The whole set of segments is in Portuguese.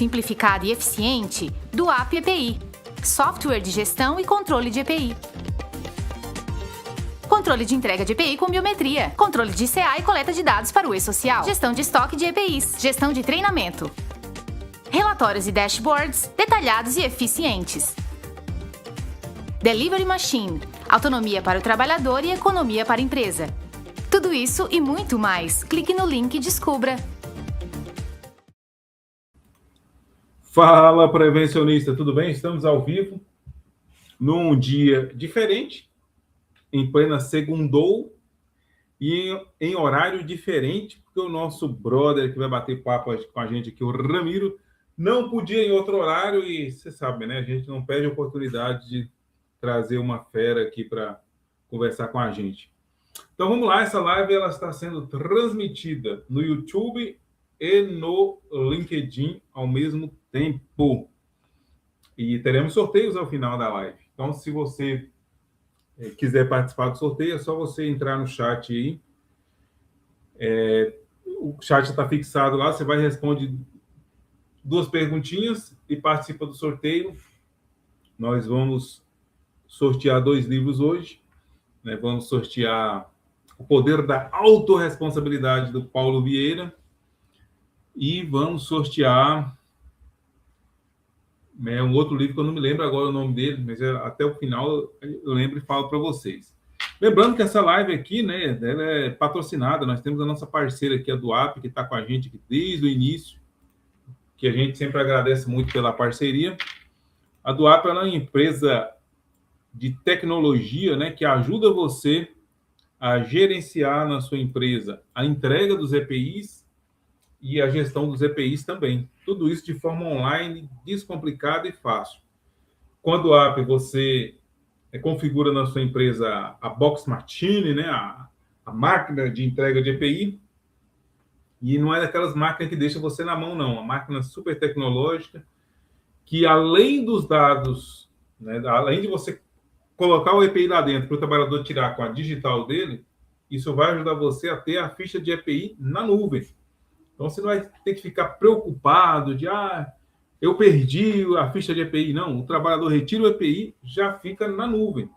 simplificado e eficiente do App EPI, software de gestão e controle de EPI. Controle de entrega de EPI com biometria, controle de CA e coleta de dados para o e-social, gestão de estoque de EPIs, gestão de treinamento. Relatórios e dashboards detalhados e eficientes. Delivery Machine, autonomia para o trabalhador e economia para a empresa. Tudo isso e muito mais. Clique no link e descubra. Fala, prevencionista, tudo bem? Estamos ao vivo, num dia diferente, em plena segundou e em horário diferente, porque o nosso brother que vai bater papo com a gente aqui, o Ramiro, não podia em outro horário e você sabe, né? A gente não perde a oportunidade de trazer uma fera aqui para conversar com a gente. Então vamos lá, essa live ela está sendo transmitida no YouTube e no LinkedIn ao mesmo tempo. E teremos sorteios ao final da live. Então, se você quiser participar do sorteio, é só você entrar no chat aí. O chat está fixado lá, você vai responder 2 perguntinhas e participa do sorteio. Nós vamos sortear 2 livros hoje, né? Vamos sortear O Poder da Autorresponsabilidade, do Paulo Vieira, e vamos sortear um outro livro que eu não me lembro agora o nome dele, mas até o final eu lembro e falo para vocês. Lembrando que essa live aqui, né, ela é patrocinada, nós temos a nossa parceira aqui, a Duap, que está com a gente aqui desde o início, que a gente sempre agradece muito pela parceria. A Duap é uma empresa de tecnologia, né, que ajuda você a gerenciar na sua empresa a entrega dos EPIs e a gestão dos EPIs também. Tudo isso de forma online, descomplicada e fácil. Com a Duap, você configura na sua empresa a Box Machine, né, a máquina de entrega de EPI, e não é daquelas máquinas que deixa você na mão, não. Uma máquina super tecnológica, que além dos dados, né, além de você colocar o EPI lá dentro para o trabalhador tirar com a digital dele, isso vai ajudar você a ter a ficha de EPI na nuvem. Então, você não vai ter que ficar preocupado de, eu perdi a ficha de EPI. Não, o trabalhador retira o EPI, já fica na nuvem.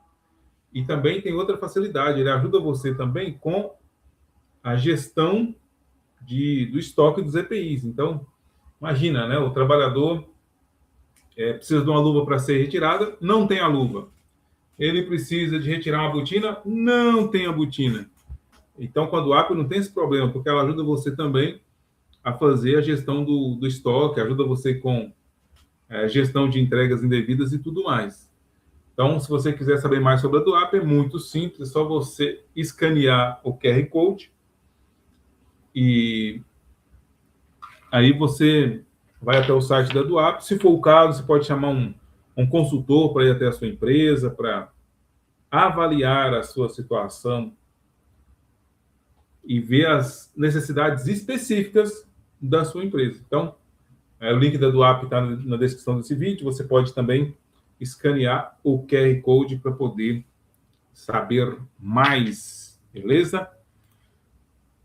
E também tem outra facilidade, ele ajuda você também com a gestão do estoque dos EPIs. Então, imagina, né, o trabalhador precisa de uma luva para ser retirada, não tem a luva. Ele precisa de retirar uma botina, não tem a botina. Então, com a Duap não tem esse problema, porque ela ajuda você também a fazer a gestão do estoque, ajuda você com gestão de entregas indevidas e tudo mais. Então, se você quiser saber mais sobre a Duap, é muito simples, é só você escanear o QR Code e aí você vai até o site da Duap. Se for o caso, você pode chamar um consultor para ir até a sua empresa, para avaliar a sua situação e ver as necessidades específicas da sua empresa. Então, o link da Duap está na descrição desse vídeo. Você pode também escanear o QR Code para poder saber mais, beleza?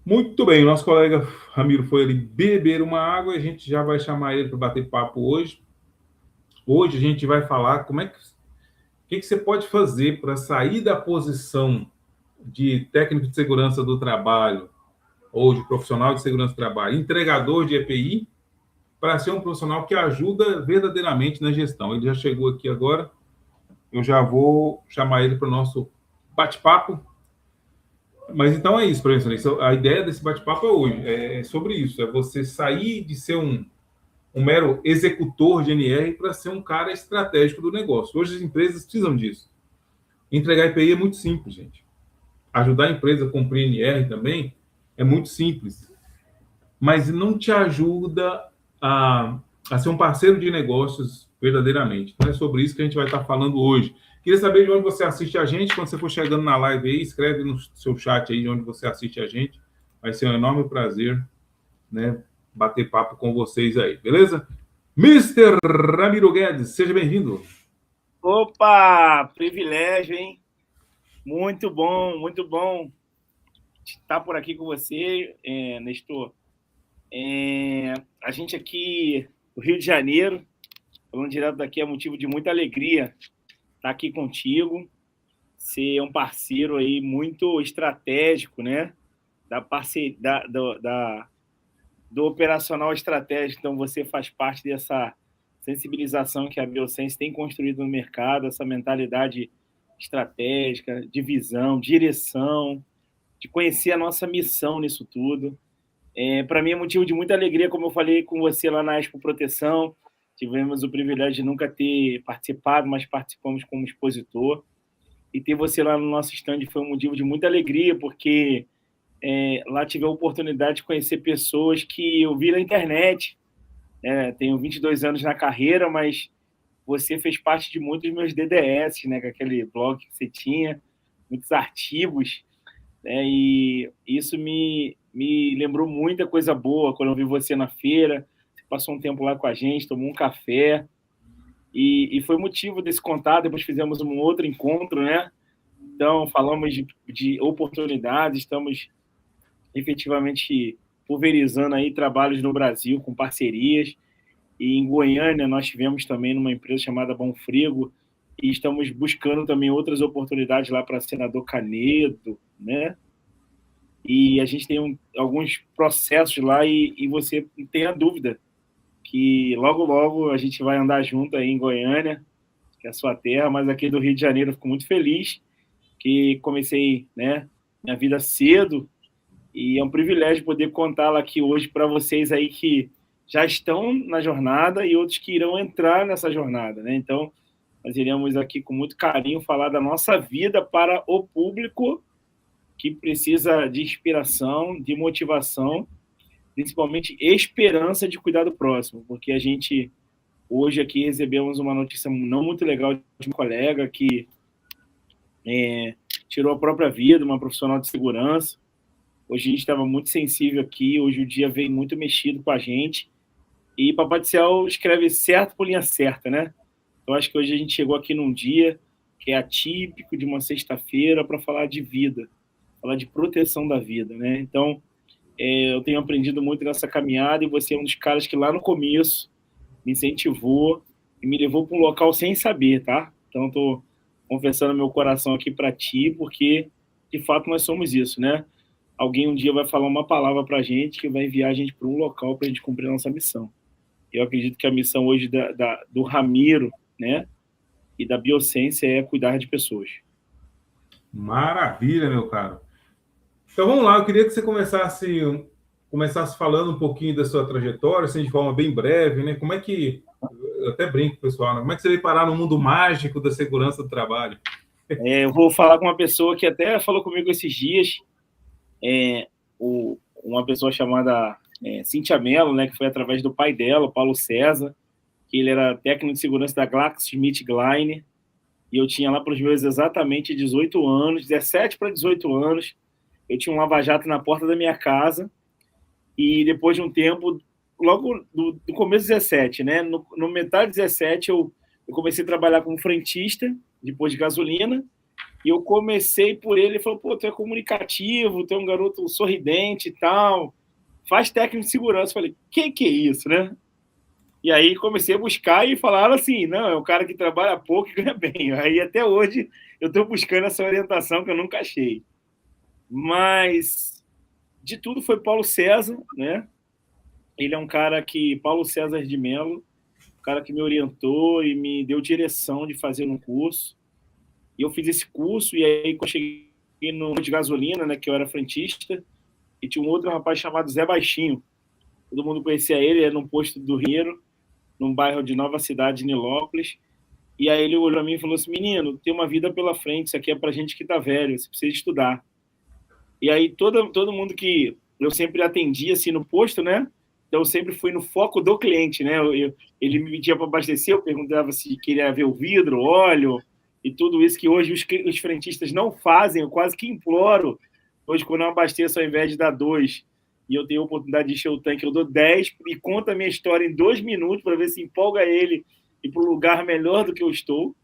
Muito bem, o nosso colega Ramiro foi ali beber uma água e a gente já vai chamar ele para bater papo hoje. Hoje a gente vai falar o que você pode fazer para sair da posição de técnico de segurança do trabalho ou de profissional de segurança do trabalho, entregador de EPI, para ser um profissional que ajuda verdadeiramente na gestão. Ele já chegou aqui agora, eu já vou chamar ele para o nosso bate-papo. Mas então é isso, professor. A ideia desse bate-papo hoje é sobre isso, é você sair de ser um mero executor de NR para ser um cara estratégico do negócio. Hoje as empresas precisam disso. Entregar EPI é muito simples, gente. Ajudar a empresa a cumprir NR também é muito simples. Mas não te ajuda a ser um parceiro de negócios verdadeiramente. Então é sobre isso que a gente vai estar falando hoje. Queria saber de onde você assiste a gente. Quando você for chegando na live aí, escreve no seu chat aí de onde você assiste a gente. Vai ser um enorme prazer, né, bater papo com vocês aí, beleza? Mr. Ramiro Guedes, seja bem-vindo. Opa, privilégio, hein? Muito bom estar por aqui com você, Nestor. A gente aqui do Rio de Janeiro, falando direto daqui, é motivo de muita alegria estar aqui contigo. Você é um parceiro aí muito estratégico, né? Do operacional estratégico. Então, você faz parte dessa sensibilização que a Biosense tem construído no mercado, essa mentalidade estratégica, de visão, direção, de conhecer a nossa missão nisso tudo. Para mim é motivo de muita alegria, como eu falei com você lá na Expo Proteção. Tivemos o privilégio de nunca ter participado, mas participamos como expositor. E ter você lá no nosso stand foi um motivo de muita alegria, porque lá tive a oportunidade de conhecer pessoas que eu vi na internet. Tenho 22 anos na carreira, mas você fez parte de muitos dos meus DDS, né, com aquele blog que você tinha, muitos artigos, né, e isso me lembrou muita coisa boa quando eu vi você na feira. Você passou um tempo lá com a gente, tomou um café, e foi motivo desse contato. Depois fizemos um outro encontro, né? Então, falamos de oportunidades, estamos efetivamente pulverizando aí trabalhos no Brasil com parcerias. E em Goiânia nós tivemos também numa empresa chamada Bonfrigo, e estamos buscando também outras oportunidades lá para Senador Canedo, né? E a gente tem alguns processos lá, e você não tenha dúvida que logo, logo a gente vai andar junto aí em Goiânia, que é a sua terra, mas aqui do Rio de Janeiro eu fico muito feliz que comecei, né, minha vida cedo, e é um privilégio poder contá-la aqui hoje para vocês aí que já estão na jornada e outros que irão entrar nessa jornada, né? Então, nós iremos aqui com muito carinho falar da nossa vida para o público que precisa de inspiração, de motivação, principalmente esperança de cuidar do próximo, porque a gente, hoje aqui, recebemos uma notícia não muito legal de um colega que tirou a própria vida, uma profissional de segurança. Hoje a gente estava muito sensível aqui, hoje o dia veio muito mexido com a gente, e Papai do Céu escreve certo por linha certa, né? Eu acho que hoje a gente chegou aqui num dia que é atípico de uma sexta-feira para falar de vida, falar de proteção da vida, né? Então, eu tenho aprendido muito nessa caminhada, e você é um dos caras que lá no começo me incentivou e me levou para um local sem saber, tá? Então, estou confessando meu coração aqui para ti, porque, de fato, nós somos isso, né? Alguém um dia vai falar uma palavra para a gente que vai enviar a gente para um local para a gente cumprir a nossa missão. Eu acredito que a missão hoje do Ramiro, né, e da Biosense é cuidar de pessoas. Maravilha, meu caro. Então vamos lá, eu queria que você começasse falando um pouquinho da sua trajetória, assim, de forma bem breve, né? Como é que, eu até brinco, pessoal, né? Como é que você veio parar no mundo mágico da segurança do trabalho? Eu vou falar com uma pessoa que até falou comigo esses dias, uma pessoa chamada Cíntia Mello, né, que foi através do pai dela, Paulo César, que ele era técnico de segurança da GlaxoSmithKline, e eu tinha lá para os meus exatamente 18 anos, 17 para 18 anos, eu tinha um lava-jato na porta da minha casa, e depois de um tempo, logo no começo de 17, né, no metade de 17, eu comecei a trabalhar como frentista, depois de gasolina, e eu comecei por ele. Ele falou: pô, tu é comunicativo, tu é um garoto sorridente e tal, faz técnico de segurança. Eu falei: que é isso, né? E aí comecei a buscar, e falaram assim: não, é um cara que trabalha pouco e ganha bem. Aí até hoje eu estou buscando essa orientação que eu nunca achei. Mas de tudo foi Paulo César, né? Ele é um cara Paulo César de Mello, um cara que me orientou e me deu direção de fazer um curso. E eu fiz esse curso, e aí quando eu cheguei no de gasolina, né, que eu era frentista, e tinha um outro rapaz chamado Zé Baixinho. Todo mundo conhecia ele, era num posto do Rio, num bairro de Nova Cidade, Nilópolis. E aí ele olhou para mim e falou assim: menino, tem uma vida pela frente, isso aqui é para gente que tá velho, você precisa estudar. E aí todo mundo que eu sempre atendia assim no posto, né? Então eu sempre fui no foco do cliente, né? Ele me pedia para abastecer, eu perguntava se queria ver o vidro, óleo e tudo isso que hoje os frentistas não fazem. Eu quase que imploro. Hoje, quando eu abasteço, ao invés de dar 2 e eu tenho a oportunidade de encher o tanque, eu dou 10 e conto a minha história em 2 minutos para ver se empolga ele e para um lugar melhor do que eu estou.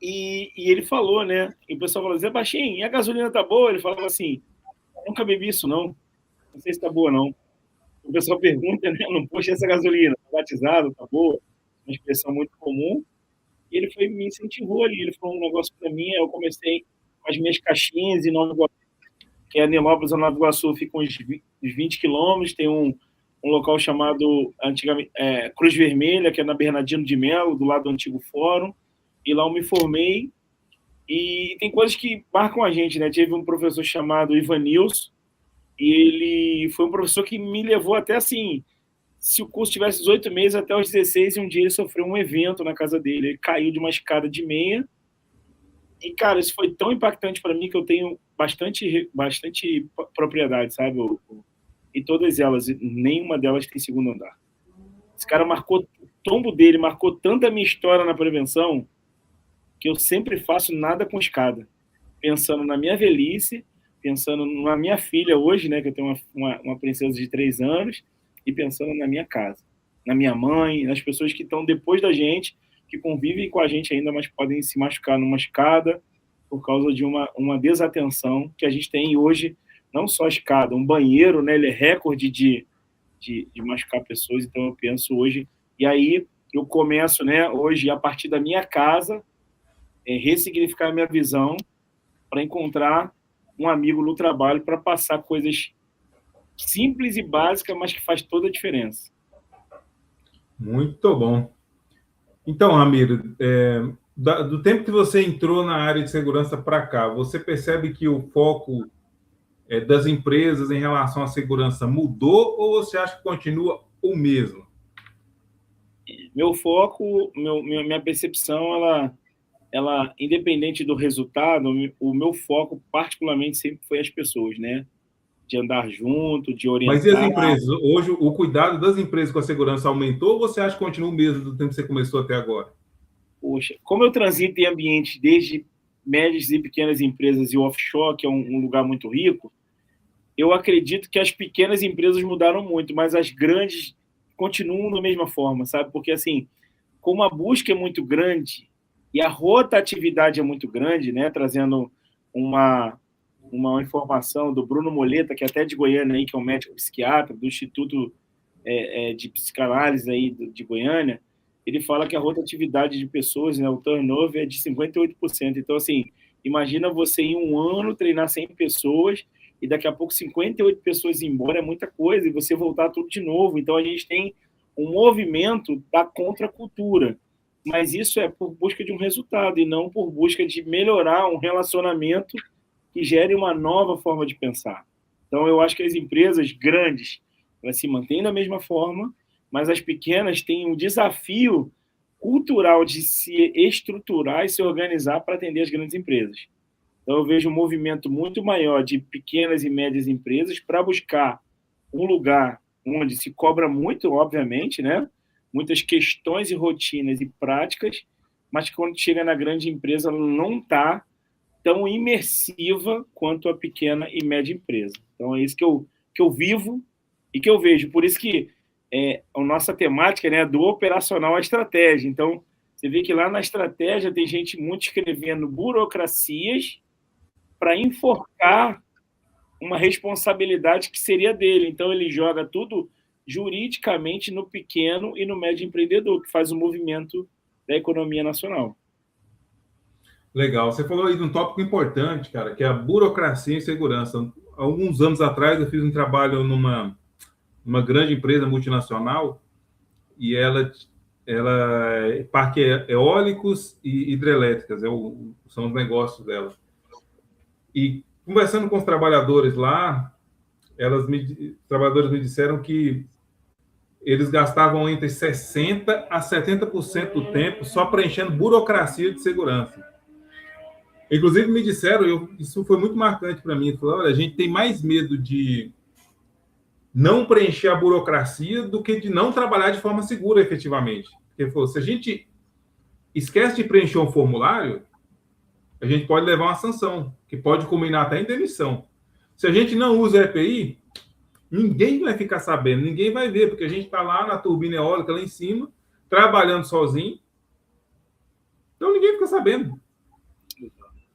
E ele falou, né? E o pessoal falou: Zé Baixinho, e a gasolina tá boa? Ele falava assim: nunca bebi isso, não. Não sei se tá boa, não. o pessoal pergunta, né? Não puxa essa gasolina, tá batizado, tá boa? Uma expressão muito comum. E ele me incentivou ali, ele falou um negócio para mim, aí eu comecei com as minhas caixinhas em Nova Iguaçu, que é Nilópolis, Nova Iguaçu, fica uns 20 quilômetros, tem um local chamado, antigamente, Cruz Vermelha, que é na Bernardino de Melo, do lado do antigo fórum, e lá eu me formei, e tem coisas que marcam a gente, né? Tive um professor chamado Ivanilson, e ele foi um professor que me levou até assim, se o curso tivesse 18 meses, até os 16, e um dia ele sofreu um evento na casa dele. Ele caiu de uma escada de meia. E, cara, isso foi tão impactante para mim que eu tenho bastante propriedade, sabe? E todas elas, nenhuma delas tem segundo andar. Esse cara marcou, o tombo dele marcou tanto a minha história na prevenção que eu sempre faço nada com escada. Pensando na minha velhice, pensando na minha filha hoje, né? Que eu tenho uma princesa de 3 anos, e pensando na minha casa, na minha mãe, nas pessoas que estão depois da gente, que convivem com a gente ainda, mas podem se machucar numa escada por causa de uma desatenção que a gente tem hoje, não só a escada, um banheiro, né, ele é recorde de machucar pessoas, então eu penso hoje, e aí eu começo, né, hoje, a partir da minha casa, ressignificar a minha visão para encontrar um amigo no trabalho para passar coisas simples e básica, mas que faz toda a diferença. Muito bom. Então, Ramiro, do tempo que você entrou na área de segurança para cá, você percebe que o foco das empresas em relação à segurança mudou ou você acha que continua o mesmo? Meu foco, minha percepção, ela, independente do resultado, o meu foco particularmente sempre foi as pessoas, né? De andar junto, de orientar. Mas e as empresas? Hoje, o cuidado das empresas com a segurança aumentou ou você acha que continua o mesmo do tempo que você começou até agora? Poxa, como eu transito em ambientes desde médias e pequenas empresas e offshore, que é um lugar muito rico, eu acredito que as pequenas empresas mudaram muito, mas as grandes continuam da mesma forma, sabe? Porque, assim, como a busca é muito grande e a rotatividade é muito grande, né? Trazendo uma informação do Bruno Moleta, que é até de Goiânia, aí, que é um médico psiquiatra do Instituto de Psicanálise aí de Goiânia, ele fala que a rotatividade de pessoas, né, o turnover é de 58%. Então, assim, imagina você em um ano treinar 100 pessoas e daqui a pouco 58 pessoas ir embora, é muita coisa, e você voltar tudo de novo. Então, a gente tem um movimento da contracultura, mas isso é por busca de um resultado e não por busca de melhorar um relacionamento que gere uma nova forma de pensar. Então, eu acho que as empresas grandes, elas se mantêm da mesma forma, mas as pequenas têm um desafio cultural de se estruturar e se organizar para atender as grandes empresas. Então, eu vejo um movimento muito maior de pequenas e médias empresas para buscar um lugar onde se cobra muito, obviamente, né? Muitas questões e rotinas e práticas, mas que quando chega na grande empresa ela não está tão imersiva quanto a pequena e média empresa. Então, é isso que eu vivo e que eu vejo. Por isso que a nossa temática, né, do operacional à estratégia. Então, você vê que lá na estratégia tem gente muito escrevendo burocracias para enforcar uma responsabilidade que seria dele. Então, ele joga tudo juridicamente no pequeno e no médio empreendedor, que faz o movimento da economia nacional. Legal. Você falou aí de um tópico importante, cara, que é a burocracia e segurança. Há alguns anos atrás, eu fiz um trabalho numa grande empresa multinacional e ela parque eólicos e hidrelétricas, são os negócios dela. E conversando com os trabalhadores lá, os trabalhadores me disseram que eles gastavam entre 60% a 70% do tempo só preenchendo burocracia de segurança. Inclusive, me disseram, isso foi muito marcante para mim, falaram, olha, a gente tem mais medo de não preencher a burocracia do que de não trabalhar de forma segura, efetivamente. Porque se a gente esquece de preencher um formulário, a gente pode levar uma sanção, que pode culminar até em demissão. Se a gente não usa EPI, ninguém vai ficar sabendo, ninguém vai ver, porque a gente está lá na turbina eólica, lá em cima, trabalhando sozinho, então ninguém fica sabendo.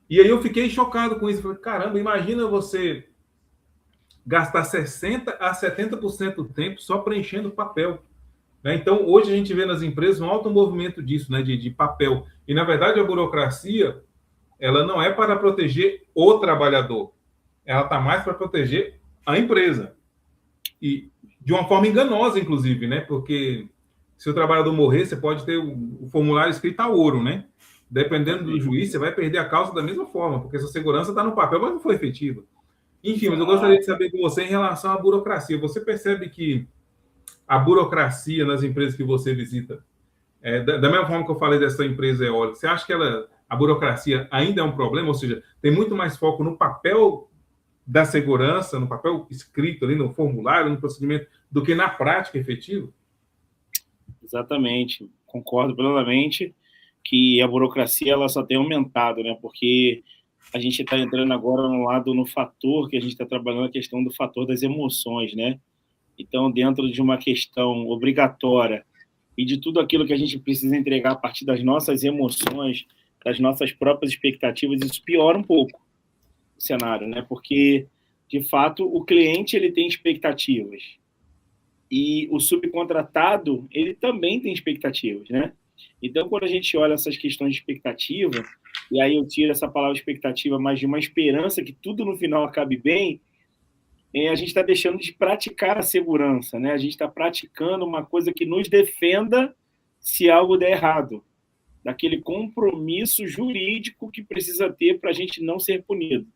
E aí eu fiquei chocado com isso. Falei, caramba, imagina você gastar 60% a 70% do tempo só preenchendo papel. Né? Então, hoje a gente vê nas empresas um alto movimento disso, né, de papel. E, na verdade, a burocracia, ela não é para proteger o trabalhador. Ela está mais para proteger a empresa. E de uma forma enganosa, inclusive, né? Porque se o trabalhador morrer, você pode ter o formulário escrito a ouro, né? Dependendo do juiz, você vai perder a causa da mesma forma, porque sua segurança está no papel, mas não foi efetiva. Enfim, mas eu gostaria de saber com você em relação à burocracia. Você percebe que a burocracia nas empresas que você visita, da mesma forma que eu falei dessa empresa eólica, você acha que a burocracia ainda é um problema? Ou seja, tem muito mais foco no papel da segurança, no papel escrito ali, no formulário, no procedimento, do que na prática efetiva? Exatamente. Concordo plenamente que a burocracia ela só tem aumentado, né? Porque a gente está entrando agora no fator que a gente está trabalhando, a questão do fator das emoções, né? Então, dentro de uma questão obrigatória e de tudo aquilo que a gente precisa entregar a partir das nossas emoções, das nossas próprias expectativas, isso piora um pouco o cenário, né? Porque, de fato, o cliente ele tem expectativas e o subcontratado ele também tem expectativas, né? Então, quando a gente olha essas questões de expectativa, e aí eu tiro essa palavra expectativa, mas de uma esperança que tudo no final acabe bem, a gente está deixando de praticar a segurança, né? A gente está praticando uma coisa que nos defenda se algo der errado, daquele compromisso jurídico que precisa ter para a gente não ser punido.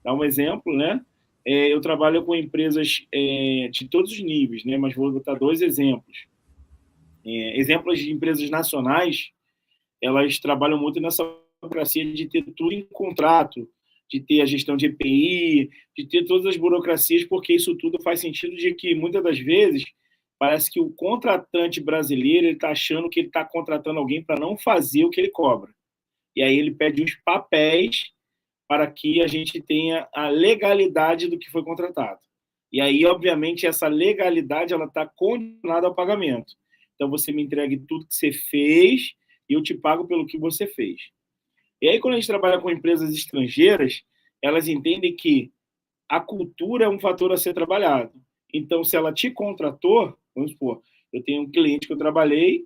Dá um exemplo, né? Eu trabalho com empresas de todos os níveis, né? Mas vou botar 2 exemplos. Exemplos de empresas nacionais, elas trabalham muito nessa burocracia de ter tudo em contrato, de ter a gestão de EPI, de ter todas as burocracias, porque isso tudo faz sentido de que, muitas das vezes, parece que o contratante brasileiro está achando que ele está contratando alguém para não fazer o que ele cobra. E aí ele pede os papéis para que a gente tenha a legalidade do que foi contratado. E aí, obviamente, essa legalidade ela está condicionada ao pagamento. Então, você me entregue tudo que você fez e eu te pago pelo que você fez. E aí, quando a gente trabalha com empresas estrangeiras, elas entendem que a cultura é um fator a ser trabalhado. Então, se ela te contratou, vamos supor, eu tenho um cliente que eu trabalhei,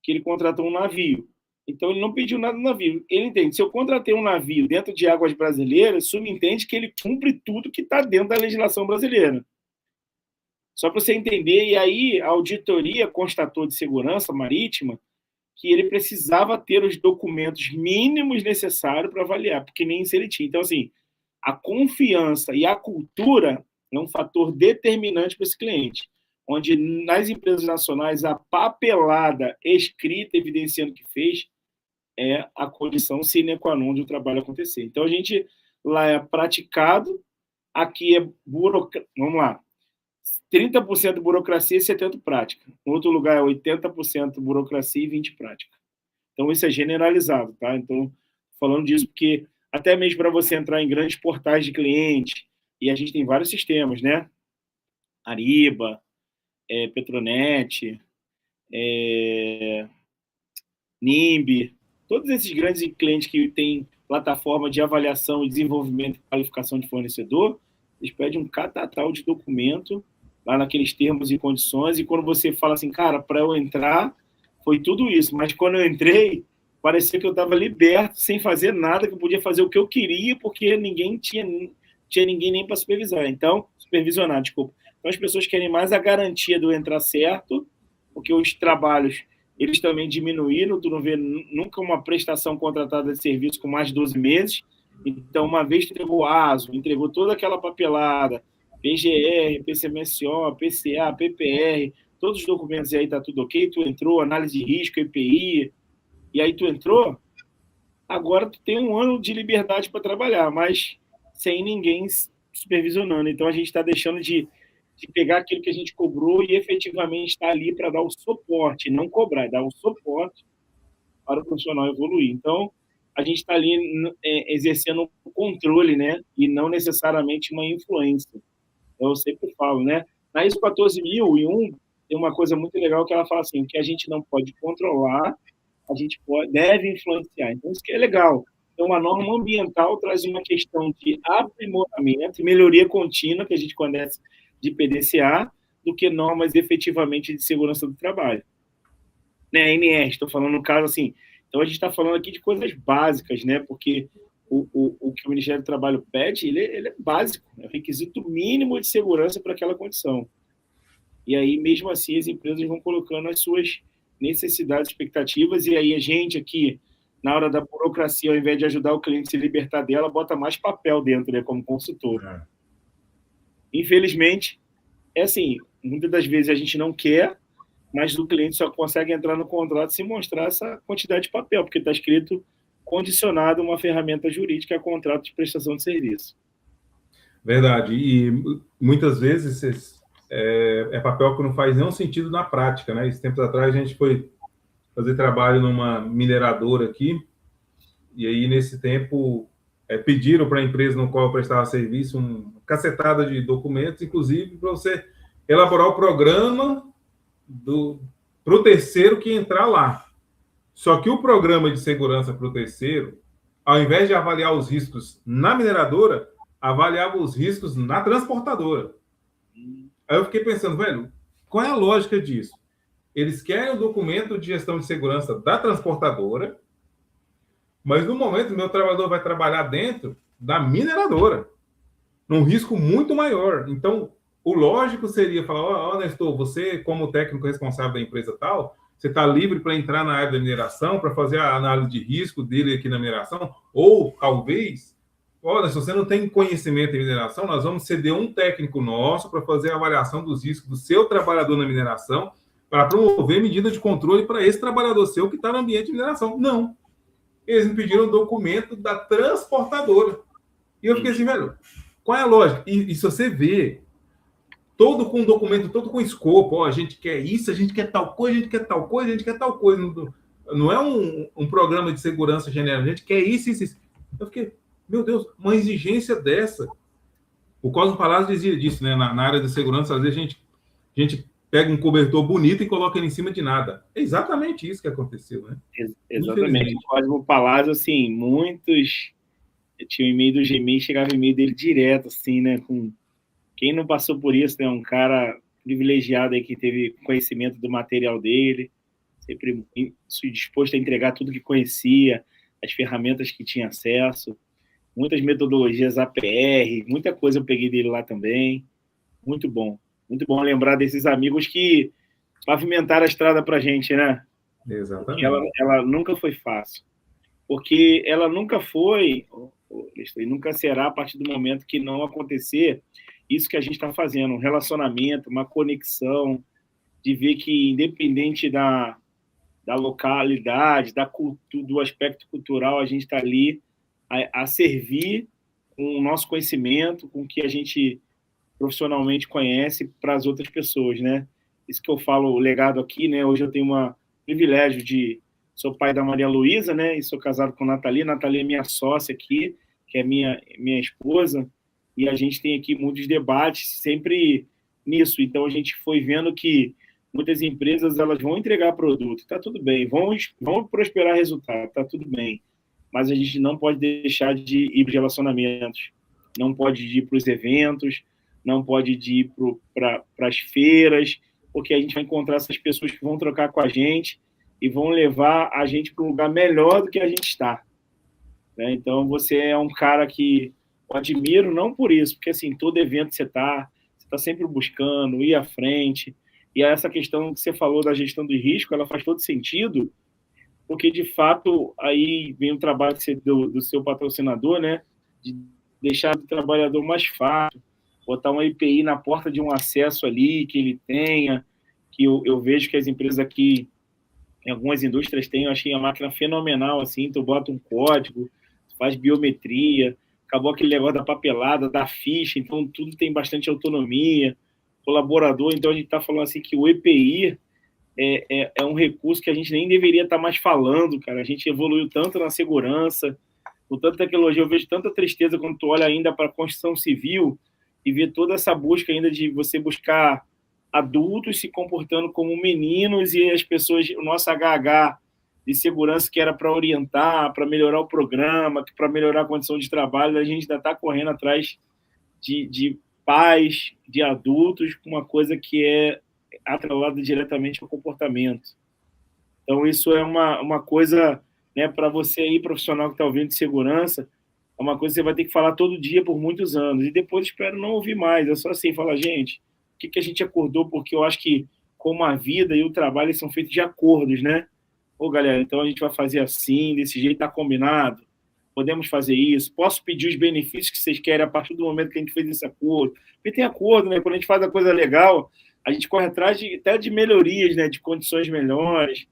que ele contratou um navio. Então, ele não pediu nada do navio. Ele entende, se eu contratei um navio dentro de águas brasileiras, subentende que ele cumpre tudo que está dentro da legislação brasileira. Só para você entender, e aí a auditoria constatou de segurança marítima que ele precisava ter os documentos mínimos necessários para avaliar, porque nem isso ele tinha. Então, assim, a confiança e a cultura é um fator determinante para esse cliente, onde nas empresas nacionais a papelada escrita evidenciando que fez é a condição sine qua non do trabalho acontecer. Então, a gente lá é praticado, aqui é burocracia. Vamos lá. 30% burocracia e 70% prática. No outro lugar é 80% burocracia e 20% prática. Então, isso é generalizado, tá? Então, falando disso porque até mesmo para você entrar em grandes portais de cliente, e a gente tem vários sistemas, né? Ariba, Petronet, NIMB, todos esses grandes clientes que têm plataforma de avaliação e desenvolvimento e qualificação de fornecedor, eles pedem um catatal de documento lá naqueles termos e condições, e quando você fala assim, cara, para eu entrar, foi tudo isso, mas quando eu entrei, parecia que eu estava liberto, sem fazer nada, que eu podia fazer o que eu queria, porque ninguém tinha ninguém nem para supervisionar, desculpa. Então, as pessoas querem mais a garantia do entrar certo, porque os trabalhos, eles também diminuíram, tu não vê nunca uma prestação contratada de serviço com mais de 12 meses, então, uma vez que entregou ASO, entregou toda aquela papelada, PGR, PCMSO, PCA, PPR, todos os documentos aí tá tudo ok, tu entrou, análise de risco, EPI, e aí tu entrou, agora tu tem um ano de liberdade para trabalhar, mas sem ninguém supervisionando. Então, a gente está deixando de pegar aquilo que a gente cobrou e efetivamente estar ali para dar o suporte, não cobrar, dar o suporte para o profissional evoluir. Então, a gente está ali exercendo o controle, né? E não necessariamente uma influência. Eu sempre falo, né? Na ISO 14001 tem uma coisa muito legal que ela fala assim, que a gente não pode controlar, a gente deve influenciar. Então, isso que é legal. Então, a norma ambiental traz uma questão de aprimoramento e melhoria contínua, que a gente conhece de PDCA, do que normas efetivamente de segurança do trabalho. Né, NR, estou falando no caso assim. Então, a gente está falando aqui de coisas básicas, né? Porque o que o Ministério do Trabalho pede, ele é básico, é o requisito mínimo de segurança para aquela condição. E aí, mesmo assim, as empresas vão colocando as suas necessidades, expectativas, e aí a gente aqui, na hora da burocracia, ao invés de ajudar o cliente a se libertar dela, bota mais papel dentro, né, como consultor. Infelizmente, é assim, muitas das vezes a gente não quer, mas o cliente só consegue entrar no contrato se mostrar essa quantidade de papel, porque está escrito condicionado a uma ferramenta jurídica a contrato de prestação de serviço. Verdade. E muitas vezes é papel que não faz nenhum sentido na prática, né? Esses tempos atrás a gente foi fazer trabalho numa mineradora aqui, e aí nesse tempo pediram para a empresa no qual eu prestava serviço uma cacetada de documentos, inclusive para você elaborar o programa para o terceiro que entrar lá. Só que o programa de segurança para o terceiro, ao invés de avaliar os riscos na mineradora, avaliava os riscos na transportadora. Aí eu fiquei pensando, velho, qual é a lógica disso? Eles querem o documento de gestão de segurança da transportadora, mas no momento o meu trabalhador vai trabalhar dentro da mineradora, num risco muito maior. Então, o lógico seria falar, ó, Nestor, você como técnico responsável da empresa tal, você está livre para entrar na área da mineração, para fazer a análise de risco dele aqui na mineração, ou talvez, olha, se você não tem conhecimento em mineração, nós vamos ceder um técnico nosso para fazer a avaliação dos riscos do seu trabalhador na mineração, para promover medidas de controle para esse trabalhador seu que está no ambiente de mineração. Não. Eles me pediram o documento da transportadora. E eu fiquei assim, velho, qual é a lógica? E se você vê, todo com documento, todo com escopo, ó, a gente quer isso, a gente quer tal coisa, a gente quer tal coisa, a gente quer tal coisa. Não é um programa de segurança general, a gente quer isso, isso, isso. Eu fiquei, meu Deus, uma exigência dessa. O Cosmo Palazzo dizia disso, né? Na área de segurança, às vezes a gente pega um cobertor bonito e coloca ele em cima de nada. É exatamente isso que aconteceu, né? Exatamente. O Cosmo Palazzo, assim, muitos... Eu tinha o e-mail do Gmail, chegava o e-mail dele direto, assim, né? Com... Quem não passou por isso, né? Um cara privilegiado aí que teve conhecimento do material dele, sempre disposto a entregar tudo que conhecia, as ferramentas que tinha acesso, muitas metodologias APR, muita coisa eu peguei dele lá também. Muito bom lembrar desses amigos que pavimentaram a estrada para a gente, né? Exatamente. Ela nunca foi fácil. Porque ela nunca foi, e nunca será a partir do momento que não acontecer isso que a gente está fazendo, um relacionamento, uma conexão, de ver que, independente da localidade, do aspecto cultural, a gente está ali a servir com o nosso conhecimento, com o que a gente profissionalmente conhece para as outras pessoas, né? Isso que eu falo, o legado aqui, né? Hoje eu tenho um privilégio de... Sou pai da Maria Luísa, né? E sou casado com a Nathalie. Nathalie é minha sócia aqui, que é minha esposa. E a gente tem aqui muitos debates sempre nisso. Então, a gente foi vendo que muitas empresas elas vão entregar produto, está tudo bem. Vão prosperar resultado, está tudo bem. Mas a gente não pode deixar de ir para os relacionamentos. Não pode ir para os eventos, não pode ir para as feiras, porque a gente vai encontrar essas pessoas que vão trocar com a gente e vão levar a gente para um lugar melhor do que a gente está. Né? Então, você é um cara que eu admiro, não por isso, porque assim, todo evento você está sempre buscando, ir à frente, e essa questão que você falou da gestão do risco, ela faz todo sentido, porque, de fato, aí vem o trabalho do seu patrocinador, né? De deixar o trabalhador mais fácil, botar uma EPI na porta de um acesso ali, que ele tenha, que eu vejo que as empresas aqui, em algumas indústrias têm, eu achei a máquina fenomenal, assim, tu bota um código, faz biometria, acabou aquele negócio da papelada, da ficha, então tudo tem bastante autonomia, colaborador, então a gente está falando assim que o EPI é um recurso que a gente nem deveria estar mais falando, cara, a gente evoluiu tanto na segurança, com tanta tecnologia, eu vejo tanta tristeza quando tu olha ainda para a construção civil e vê toda essa busca ainda de você buscar adultos se comportando como meninos e as pessoas, o nosso HH de segurança que era para orientar, para melhorar o programa, para melhorar a condição de trabalho, a gente ainda está correndo atrás de pais, de adultos, com uma coisa que é atrelada diretamente ao comportamento. Então, isso é uma coisa, né, para você aí, profissional que está ouvindo de segurança, é uma coisa que você vai ter que falar todo dia por muitos anos. E depois espero não ouvir mais. É só assim, falar, gente, o que a gente acordou? Porque eu acho que como a vida e o trabalho são feitos de acordos, né? Ô, galera, então a gente vai fazer assim, desse jeito, tá combinado? Podemos fazer isso? Posso pedir os benefícios que vocês querem a partir do momento que a gente fez esse acordo? Porque tem acordo, né? Quando a gente faz a coisa legal, a gente corre atrás até de melhorias, né? De condições melhores,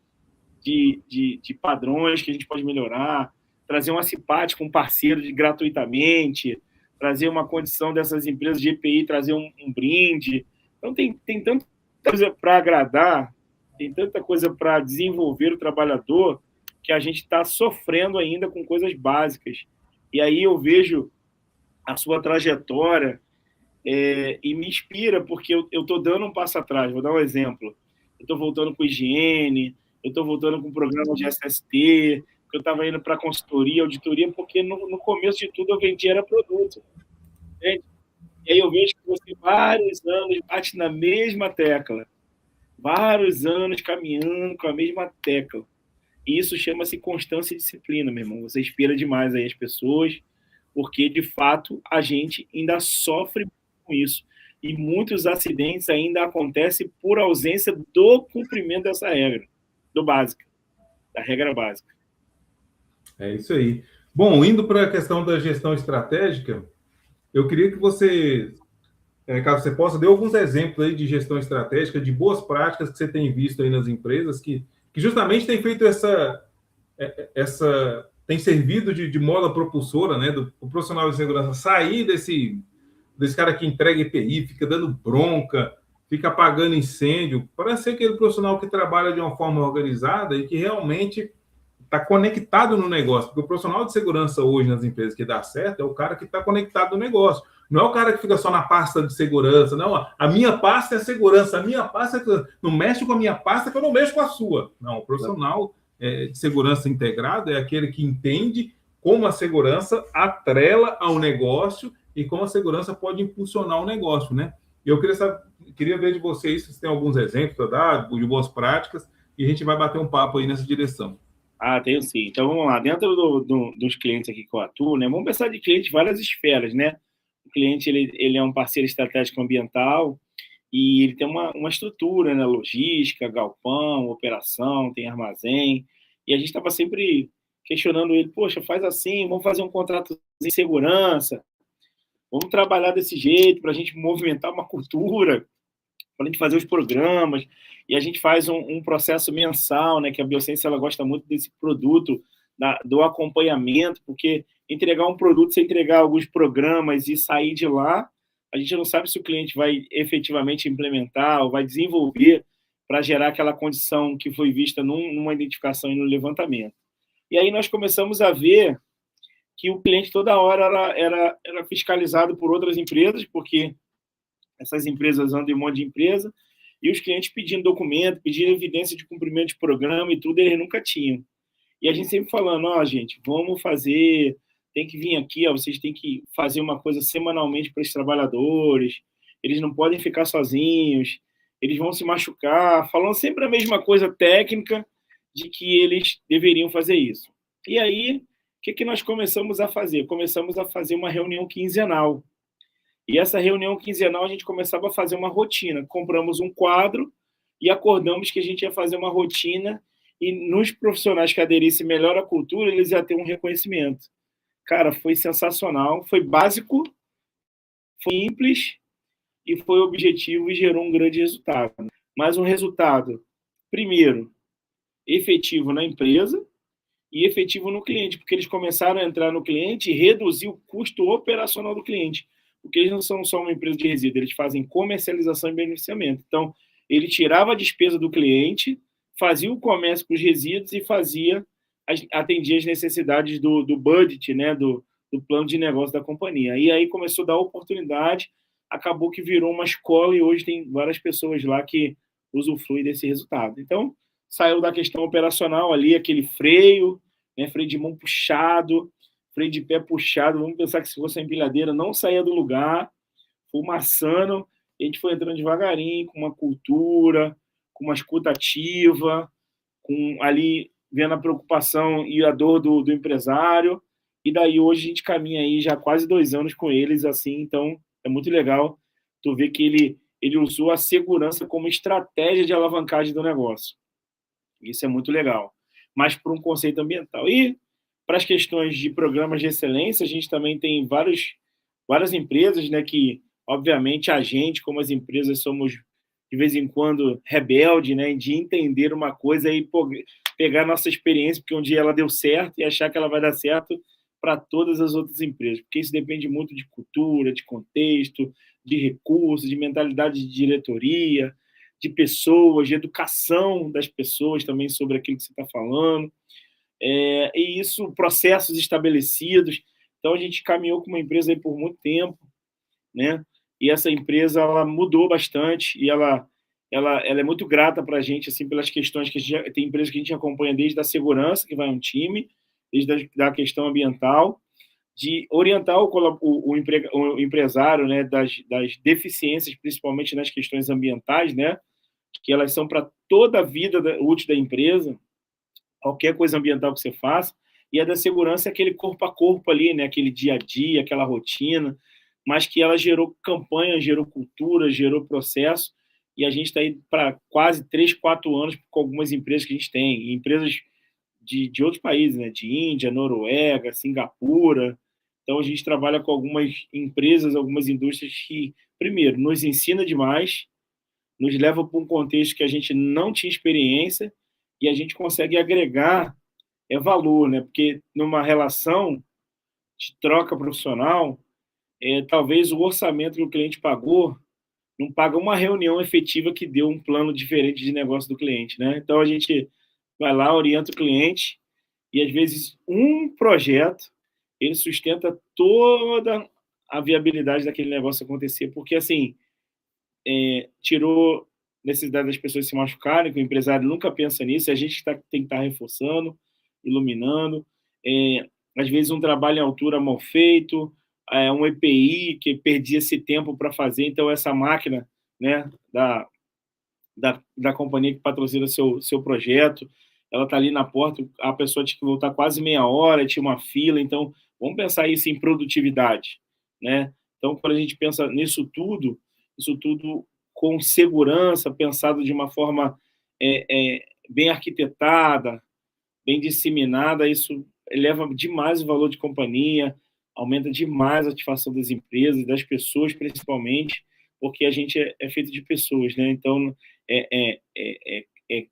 de padrões que a gente pode melhorar, trazer um ACIPAT com um parceiro gratuitamente, trazer uma condição dessas empresas de EPI, trazer um brinde. Então, tem tanta coisa para agradar, tem tanta coisa para desenvolver o trabalhador, que a gente está sofrendo ainda com coisas básicas. E aí eu vejo a sua trajetória e me inspira, porque eu estou dando um passo atrás. Vou dar um exemplo. Eu estou voltando com higiene, eu estou voltando com o programa de SST, eu estava indo para consultoria, auditoria, porque no começo de tudo eu vendia era produto. Entende? E aí eu vejo que você, vários anos, bate na mesma tecla. Vários anos caminhando com a mesma tecla. E isso chama-se constância e disciplina, meu irmão. Você inspira demais aí as pessoas, porque, de fato, a gente ainda sofre com isso. E muitos acidentes ainda acontecem por ausência do cumprimento dessa regra, da regra básica. É isso aí. Bom, indo para a questão da gestão estratégica, eu queria que você, caso você possa, dê alguns exemplos aí de gestão estratégica, de boas práticas que você tem visto aí nas empresas, que justamente tem feito tem servido de mola propulsora, né, do profissional de segurança sair desse cara que entrega EPI, fica dando bronca, fica apagando incêndio, para ser aquele profissional que trabalha de uma forma organizada e que realmente está conectado no negócio, porque o profissional de segurança hoje nas empresas que dá certo é o cara que está conectado no negócio. Não é o cara que fica só na pasta de segurança, não. A minha pasta é segurança, a minha pasta é... Não mexe com a minha pasta que eu não mexo com a sua. Não, o profissional de segurança integrado é aquele que entende como a segurança atrela ao negócio e como a segurança pode impulsionar o negócio, né? E eu queria ver de vocês se tem alguns exemplos para dar, de boas práticas, e a gente vai bater um papo aí nessa direção. Tenho sim. Então, vamos lá. Dentro dos clientes aqui que eu atuo, né? Vamos pensar de clientes de várias esferas, né? O cliente, ele é um parceiro estratégico ambiental e ele tem uma estrutura, né? Logística, galpão, operação, tem armazém. E a gente estava sempre questionando ele, poxa, faz assim, vamos fazer um contrato de segurança, vamos trabalhar desse jeito para a gente movimentar uma cultura, para a gente fazer os programas. E a gente faz um processo mensal, né, que a Biosense ela gosta muito desse produto, do acompanhamento, porque entregar um produto sem entregar alguns programas e sair de lá, a gente não sabe se o cliente vai efetivamente implementar ou vai desenvolver para gerar aquela condição que foi vista numa identificação e no levantamento. E aí nós começamos a ver que o cliente toda hora era fiscalizado por outras empresas, porque essas empresas andam em um monte de empresa, e os clientes pedindo documento, pedindo evidência de cumprimento de programa e tudo, eles nunca tinham. E a gente sempre falando, gente, vamos fazer, tem que vir aqui, vocês têm que fazer uma coisa semanalmente para os trabalhadores, eles não podem ficar sozinhos, eles vão se machucar, falando sempre a mesma coisa técnica de que eles deveriam fazer isso. E aí, o que nós começamos a fazer? Começamos a fazer uma reunião quinzenal. E essa reunião quinzenal a gente começava a fazer uma rotina. Compramos um quadro e acordamos que a gente ia fazer uma rotina e nos profissionais que aderissem melhor à cultura, eles iam ter um reconhecimento. Cara, foi sensacional, foi básico, foi simples e foi objetivo e gerou um grande resultado. Mas um resultado, primeiro, efetivo na empresa e efetivo no cliente, porque eles começaram a entrar no cliente e reduzir o custo operacional do cliente. Porque eles não são só uma empresa de resíduo, eles fazem comercialização e beneficiamento. Então, ele tirava a despesa do cliente, fazia o comércio com os resíduos e atendia as necessidades do budget, né, do plano de negócio da companhia. E aí começou a dar oportunidade, acabou que virou uma escola e hoje tem várias pessoas lá que usufruem desse resultado. Então, saiu da questão operacional ali, aquele freio, né, freio de mão puxado, freio de pé puxado, vamos pensar que se fosse a empilhadeira, não saía do lugar, fumaçando, a gente foi entrando devagarinho, com uma cultura, com uma escuta ativa, com ali vendo a preocupação e a dor do empresário, e daí hoje a gente caminha aí já quase 2 anos com eles, assim, então é muito legal tu ver que ele usou a segurança como estratégia de alavancagem do negócio. Isso é muito legal. Mas por um conceito ambiental. E para as questões de programas de excelência, a gente também tem várias empresas, né, que, obviamente, a gente, como as empresas, somos, de vez em quando, rebelde, né, de entender uma coisa e pegar nossa experiência, porque um dia ela deu certo, e achar que ela vai dar certo para todas as outras empresas, porque isso depende muito de cultura, de contexto, de recursos, de mentalidade de diretoria, de pessoas, de educação das pessoas também sobre aquilo que você está falando, e isso, processos estabelecidos. Então, a gente caminhou com uma empresa aí por muito tempo, né? E essa empresa ela mudou bastante e ela é muito grata para a gente, assim, pelas questões que a gente, tem empresas que a gente acompanha desde a segurança, que vai um time, desde a questão ambiental, de orientar o empresário, né, das deficiências, principalmente nas questões ambientais, né, que elas são para toda a vida útil da empresa, qualquer coisa ambiental que você faça, e a da segurança é aquele corpo a corpo ali, né, aquele dia a dia, aquela rotina, mas que ela gerou campanha, gerou cultura, gerou processo, e a gente está aí para quase 3, 4 anos com algumas empresas que a gente tem, empresas de outros países, né, de Índia, Noruega, Singapura. Então, a gente trabalha com algumas empresas, algumas indústrias que, primeiro, nos ensina demais, nos leva para um contexto que a gente não tinha experiência e a gente consegue agregar valor, né? Porque numa relação de troca profissional, talvez o orçamento que o cliente pagou não paga uma reunião efetiva que deu um plano diferente de negócio do cliente, né? Então, a gente vai lá, orienta o cliente e, às vezes, um projeto ele sustenta toda a viabilidade daquele negócio acontecer, porque, assim, tirou necessidade das pessoas se machucarem, que o empresário nunca pensa nisso, e a gente tem que estar reforçando, iluminando. Às vezes, um trabalho em altura mal feito, um EPI que perdia esse tempo para fazer, então essa máquina, né, da companhia que patrocina seu projeto, ela está ali na porta, a pessoa tinha que voltar quase meia hora, tinha uma fila, então vamos pensar isso em produtividade, né? Então, quando a gente pensa nisso tudo, isso tudo com segurança, pensado de uma forma bem arquitetada, bem disseminada, isso eleva demais o valor de companhia, aumenta demais a satisfação das empresas, das pessoas principalmente, porque a gente é feito de pessoas, né? Então,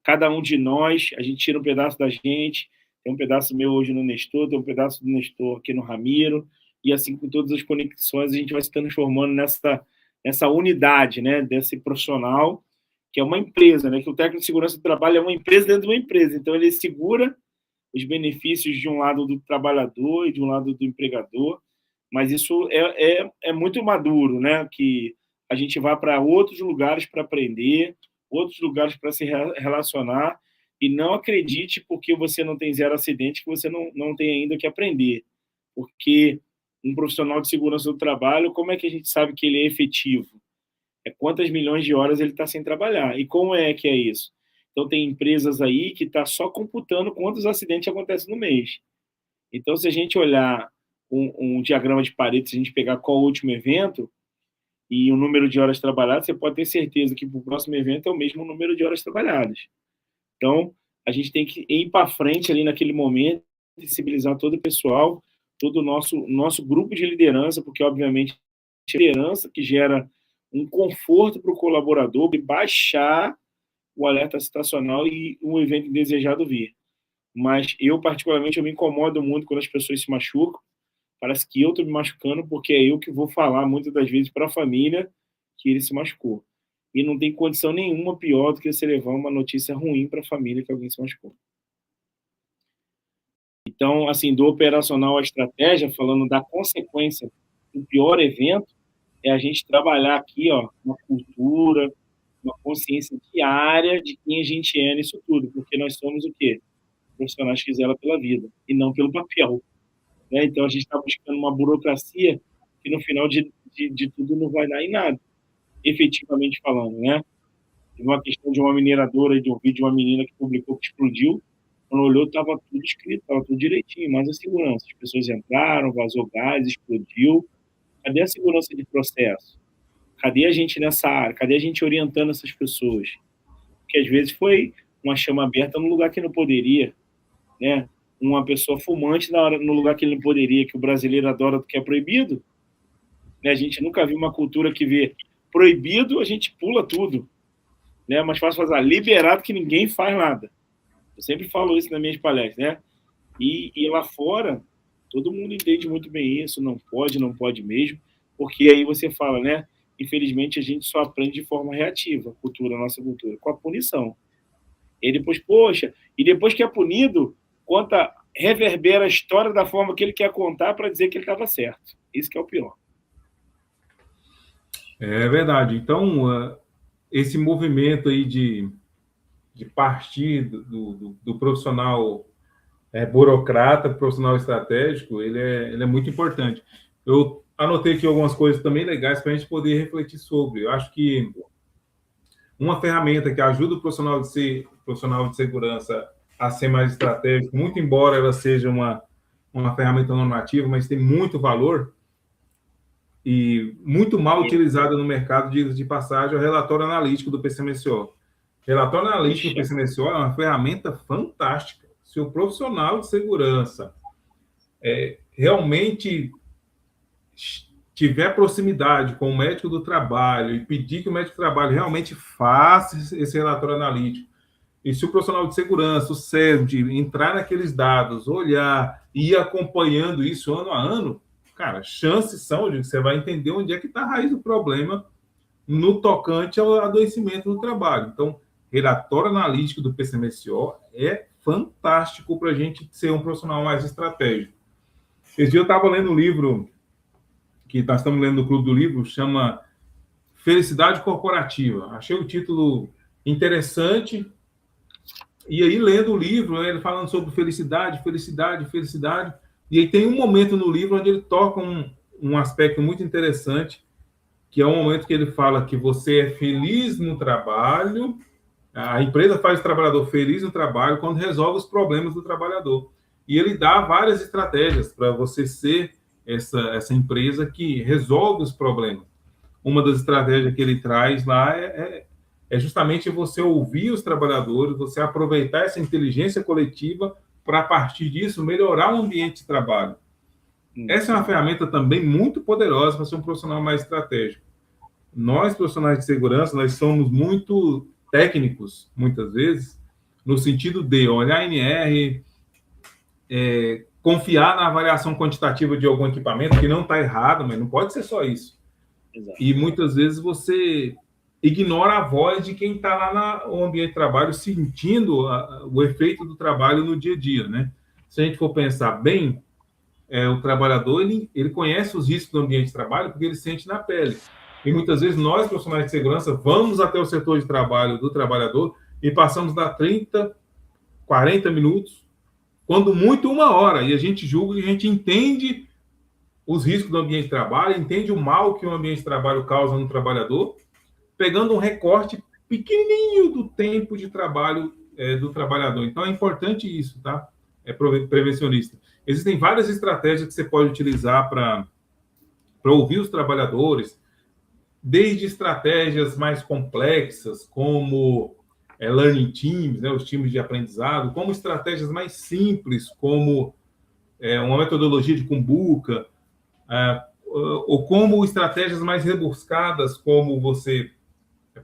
cada um de nós, a gente tira um pedaço da gente, tem um pedaço meu hoje no Nestor, tem um pedaço do Nestor aqui no Ramiro, e assim, com todas as conexões, a gente vai se transformando nessa unidade, né, desse profissional, que é uma empresa, né, que o técnico de segurança do trabalho é uma empresa dentro de uma empresa, então ele segura os benefícios de um lado do trabalhador e de um lado do empregador, mas isso é muito maduro, né, que a gente vai para outros lugares para aprender, outros lugares para se relacionar, e não acredite porque você não tem 0 acidente que você não tem ainda que aprender, porque um profissional de segurança do trabalho, como é que a gente sabe que ele é efetivo? Quantas milhões de horas ele está sem trabalhar. E como é que é isso? Então, tem empresas aí que estão só computando quantos acidentes acontecem no mês. Então, se a gente olhar um diagrama de Pareto, se a gente pegar qual o último evento e o número de horas trabalhadas, você pode ter certeza que para o próximo evento é o mesmo número de horas trabalhadas. Então, a gente tem que ir para frente ali naquele momento, sensibilizar todo o pessoal, todo o nosso grupo de liderança, porque, obviamente, a liderança que gera um conforto para o colaborador e baixar o alerta situacional e um evento indesejado vir. Mas eu, particularmente, eu me incomodo muito quando as pessoas se machucam. Parece que eu estou me machucando porque é eu que vou falar muitas das vezes para a família que ele se machucou. E não tem condição nenhuma pior do que você levar uma notícia ruim para a família que alguém se machucou. Então, assim, do operacional à estratégia, falando da consequência do pior evento, é a gente trabalhar aqui, ó, uma cultura, uma consciência diária de quem a gente é nisso tudo, porque nós somos o quê? Profissionais que zelam pela vida, e não pelo papel, né? Então, a gente está buscando uma burocracia que, no final de tudo, não vai dar em nada, efetivamente falando, né? Teve uma questão de uma mineradora, de um vídeo de uma menina que publicou que explodiu, quando olhou, estava tudo escrito, estava tudo direitinho, mas a segurança, as pessoas entraram, vazou gás, explodiu. Cadê a segurança de processo? Cadê a gente nessa área? Cadê a gente orientando essas pessoas? Porque às vezes foi uma chama aberta no lugar que não poderia, né? Uma pessoa fumante no lugar que ele não poderia, que o brasileiro adora do que é proibido, né? A gente nunca viu uma cultura que vê proibido, a gente pula tudo, né? Mas fácil fazer liberado que ninguém faz nada. Eu sempre falo isso nas minhas palestras, né? E lá fora, todo mundo entende muito bem isso, não pode mesmo, porque aí você fala, né? Infelizmente, a gente só aprende de forma reativa, a nossa cultura, com a punição. E depois, poxa, e depois que é punido, reverbera a história da forma que ele quer contar para dizer que ele estava certo. Isso que é o pior. É verdade. Então, esse movimento aí de partir do profissional burocrata, profissional estratégico, ele é muito importante. Eu anotei aqui algumas coisas também legais para a gente poder refletir sobre. Eu acho que uma ferramenta que ajuda o profissional de segurança a ser mais estratégico, muito embora ela seja uma ferramenta normativa, mas tem muito valor e muito mal utilizada no mercado de passagem, é o relatório analítico do PCMSO. Relatório analítico do PCMSO é uma ferramenta fantástica. Se o profissional de segurança realmente tiver proximidade com o médico do trabalho e pedir que o médico do trabalho realmente faça esse relatório analítico, e se o profissional de segurança, o SERD, entrar naqueles dados, olhar e ir acompanhando isso ano a ano, cara, chances são de que você vai entender onde é que está a raiz do problema no tocante ao adoecimento do trabalho. Então, relatório analítico do PCMSO é fantástico para a gente ser um profissional mais estratégico. Esse dia eu estava lendo um livro que nós estamos lendo no Clube do Livro, chama Felicidade Corporativa. Achei o título interessante. E aí, lendo o livro, ele falando sobre felicidade. E aí tem um momento no livro onde ele toca um aspecto muito interessante, que é o momento que ele fala que você é feliz no trabalho, a empresa faz o trabalhador feliz no trabalho quando resolve os problemas do trabalhador. E ele dá várias estratégias para você ser essa empresa que resolve os problemas. Uma das estratégias que ele traz lá é justamente você ouvir os trabalhadores, você aproveitar essa inteligência coletiva para, a partir disso, melhorar o ambiente de trabalho. Essa é uma ferramenta também muito poderosa para ser um profissional mais estratégico. Nós, profissionais de segurança, nós somos muito técnicos, muitas vezes, no sentido de olhar a NR, confiar na avaliação quantitativa de algum equipamento, que não está errado, mas não pode ser só isso. Exato. E muitas vezes você ignora a voz de quem está lá no ambiente de trabalho, sentindo o efeito do trabalho no dia a dia, né? Se a gente for pensar bem, o trabalhador ele conhece os riscos do ambiente de trabalho porque ele sente na pele. E muitas vezes nós, profissionais de segurança, vamos até o setor de trabalho do trabalhador e passamos lá 30, 40 minutos, quando muito 1 hora, e a gente julga que a gente entende os riscos do ambiente de trabalho, entende o mal que o ambiente de trabalho causa no trabalhador, pegando um recorte pequenininho do tempo de trabalho do trabalhador. Então, é importante isso, tá? É prevencionista. Existem várias estratégias que você pode utilizar para ouvir os trabalhadores, desde estratégias mais complexas, como learning teams, né, os times de aprendizado, como estratégias mais simples, como uma metodologia de Kumbuka, ou como estratégias mais rebuscadas, como você,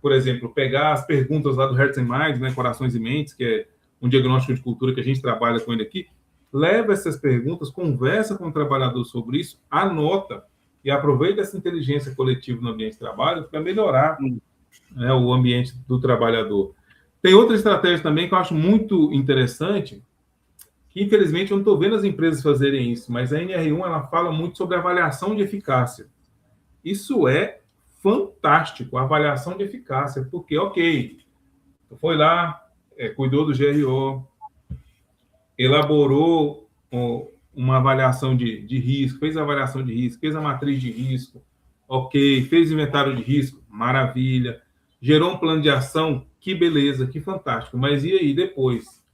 por exemplo, pegar as perguntas lá do Hearts and Minds, né, Corações e Mentes, que é um diagnóstico de cultura que a gente trabalha com ele aqui, leva essas perguntas, conversa com o trabalhador sobre isso, anota e aproveita essa inteligência coletiva no ambiente de trabalho para melhorar, né, o ambiente do trabalhador. Tem outra estratégia também que eu acho muito interessante, que infelizmente eu não estou vendo as empresas fazerem isso, mas a NR1 ela fala muito sobre avaliação de eficácia. Isso é fantástico, a avaliação de eficácia, porque, ok, foi lá, cuidou do GRO, elaborou uma avaliação de risco, fez a avaliação de risco, fez a matriz de risco, ok, fez inventário de risco, maravilha, gerou um plano de ação, que beleza, que fantástico, mas e aí depois?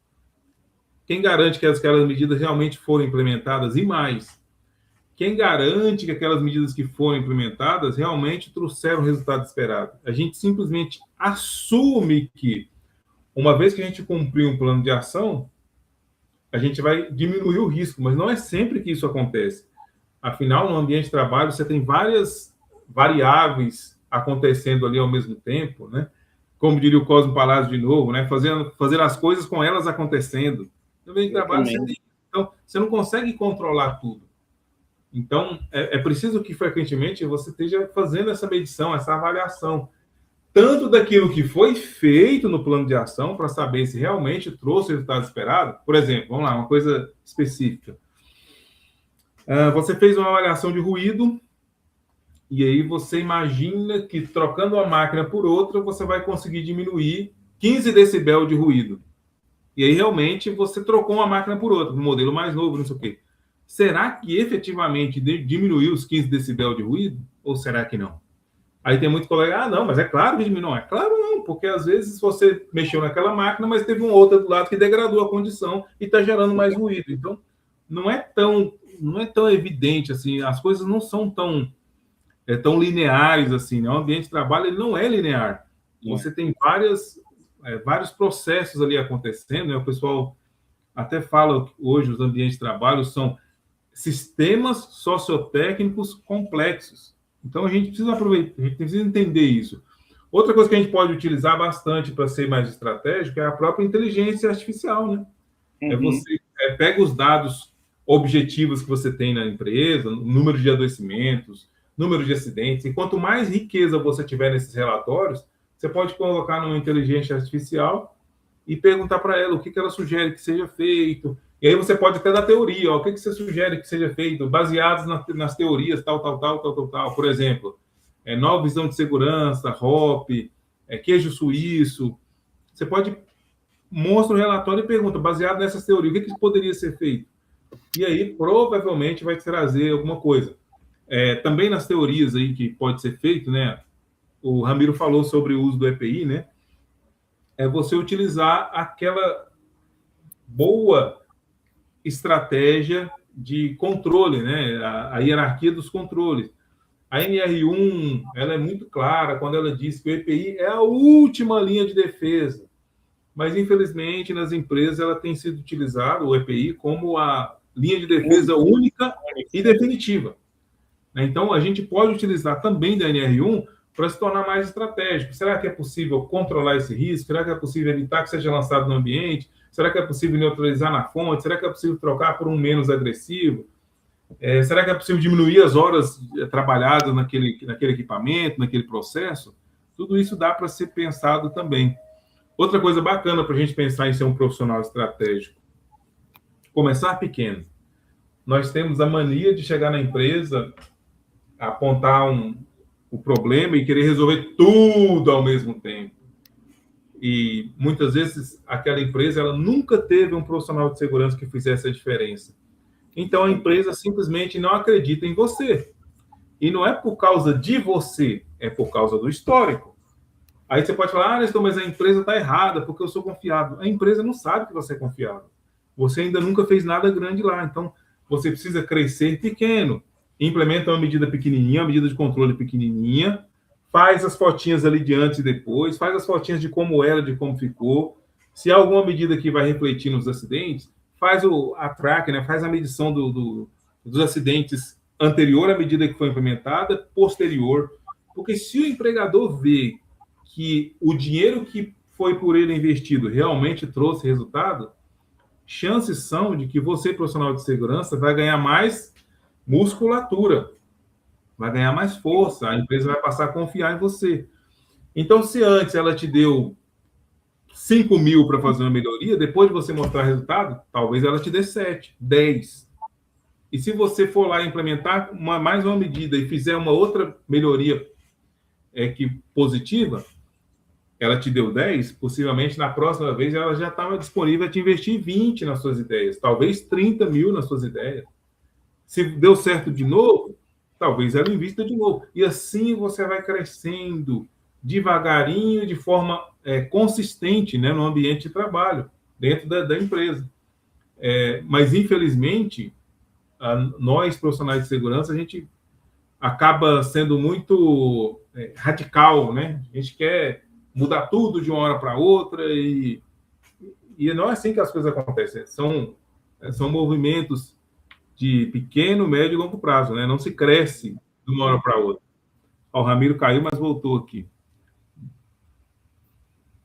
Quem garante que aquelas medidas realmente foram implementadas? E mais, quem garante que aquelas medidas que foram implementadas realmente trouxeram o resultado esperado? A gente simplesmente assume que, uma vez que a gente cumpriu um plano de ação, a gente vai diminuir o risco, mas não é sempre que isso acontece. Afinal, no ambiente de trabalho, você tem várias variáveis acontecendo ali ao mesmo tempo, né? Como diria o Cosmo Palácio de novo, né? Fazer as coisas com elas acontecendo. No ambiente de trabalho, então, você não consegue controlar tudo. Então, é preciso que, frequentemente, você esteja fazendo essa medição, essa avaliação, tanto daquilo que foi feito no plano de ação, para saber se realmente trouxe o resultado esperado. Por exemplo, vamos lá, uma coisa específica. Você fez uma avaliação de ruído, e aí você imagina que, trocando uma máquina por outra, você vai conseguir diminuir 15 decibel de ruído. E aí, realmente, você trocou uma máquina por outra, um modelo mais novo, não sei o quê. Será que efetivamente diminuiu os 15 decibel de ruído? Ou será que não? Aí tem muito colega, não, mas é claro que diminuiu. É claro não, porque às vezes você mexeu naquela máquina, mas teve uma outra do lado que degradou a condição e está gerando mais ruído. Então, não é tão evidente assim, as coisas não são tão lineares assim, né? O ambiente de trabalho ele não é linear. Você tem vários processos ali acontecendo, né? O pessoal até fala que hoje os ambientes de trabalho são sistemas sociotécnicos complexos. Então, a gente precisa aproveitar, a gente precisa entender isso. Outra coisa que a gente pode utilizar bastante para ser mais estratégico é a própria inteligência artificial, né? Você pega os dados objetivos que você tem na empresa, número de adoecimentos, número de acidentes, e quanto mais riqueza você tiver nesses relatórios, você pode colocar numa inteligência artificial e perguntar para ela o que ela sugere que seja feito. E aí você pode até dar teoria, o que você sugere que seja feito, baseados nas teorias, tal. Por exemplo, nova visão de segurança, ROP, queijo suíço. Você pode mostrar o relatório e pergunta, baseado nessas teorias, o que poderia ser feito? E aí, provavelmente, vai trazer alguma coisa. Também nas teorias aí que pode ser feito, né? O Ramiro falou sobre o uso do EPI, né? É você utilizar aquela boa estratégia de controle, né? A hierarquia dos controles. A NR1, ela é muito clara quando ela diz que o EPI é a última linha de defesa. Mas, infelizmente, nas empresas, ela tem sido utilizado, o EPI, como a linha de defesa única e definitiva. Então, a gente pode utilizar também da NR1 para se tornar mais estratégico. Será que é possível controlar esse risco? Será que é possível evitar que seja lançado no ambiente? Será que é possível neutralizar na fonte? Será que é possível trocar por um menos agressivo? Será que é possível diminuir as horas trabalhadas naquele equipamento, naquele processo? Tudo isso dá para ser pensado também. Outra coisa bacana para a gente pensar em ser um profissional estratégico. Começar pequeno. Nós temos a mania de chegar na empresa, apontar o problema e querer resolver tudo ao mesmo tempo. E muitas vezes aquela empresa ela nunca teve um profissional de segurança que fizesse a diferença. Então a empresa simplesmente não acredita em você. E não é por causa de você, é por causa do histórico. Aí você pode falar, mas a empresa está errada porque eu sou confiável. A empresa não sabe que você é confiável. Você ainda nunca fez nada grande lá. Então você precisa crescer pequeno. Implementa uma medida pequenininha, uma medida de controle pequenininha, faz as fotinhas ali de antes e depois, faz as fotinhas de como era, de como ficou. Se há alguma medida que vai refletir nos acidentes, faz a track, né? Faz a medição dos acidentes anterior à medida que foi implementada, posterior. Porque se o empregador vê que o dinheiro que foi por ele investido realmente trouxe resultado, chances são de que você, profissional de segurança, vai ganhar mais musculatura, vai ganhar mais força, a empresa vai passar a confiar em você. Então, se antes ela te deu 5 mil para fazer uma melhoria, depois de você mostrar resultado, talvez ela te dê 7, 10. E se você for lá implementar mais uma medida e fizer uma outra melhoria positiva, ela te deu 10, possivelmente na próxima vez ela já estava disponível a te investir 20 nas suas ideias, talvez 30 mil nas suas ideias. Se deu certo de novo, talvez ela invista de novo. E assim você vai crescendo devagarinho, de forma consistente, né, no ambiente de trabalho, dentro da empresa. Mas, infelizmente, nós, profissionais de segurança, a gente acaba sendo muito radical, né? A gente quer mudar tudo de uma hora para outra e não é assim que as coisas acontecem. São movimentos de pequeno, médio e longo prazo, né? Não se cresce de uma hora para outra. Ó, o Ramiro caiu, mas voltou aqui.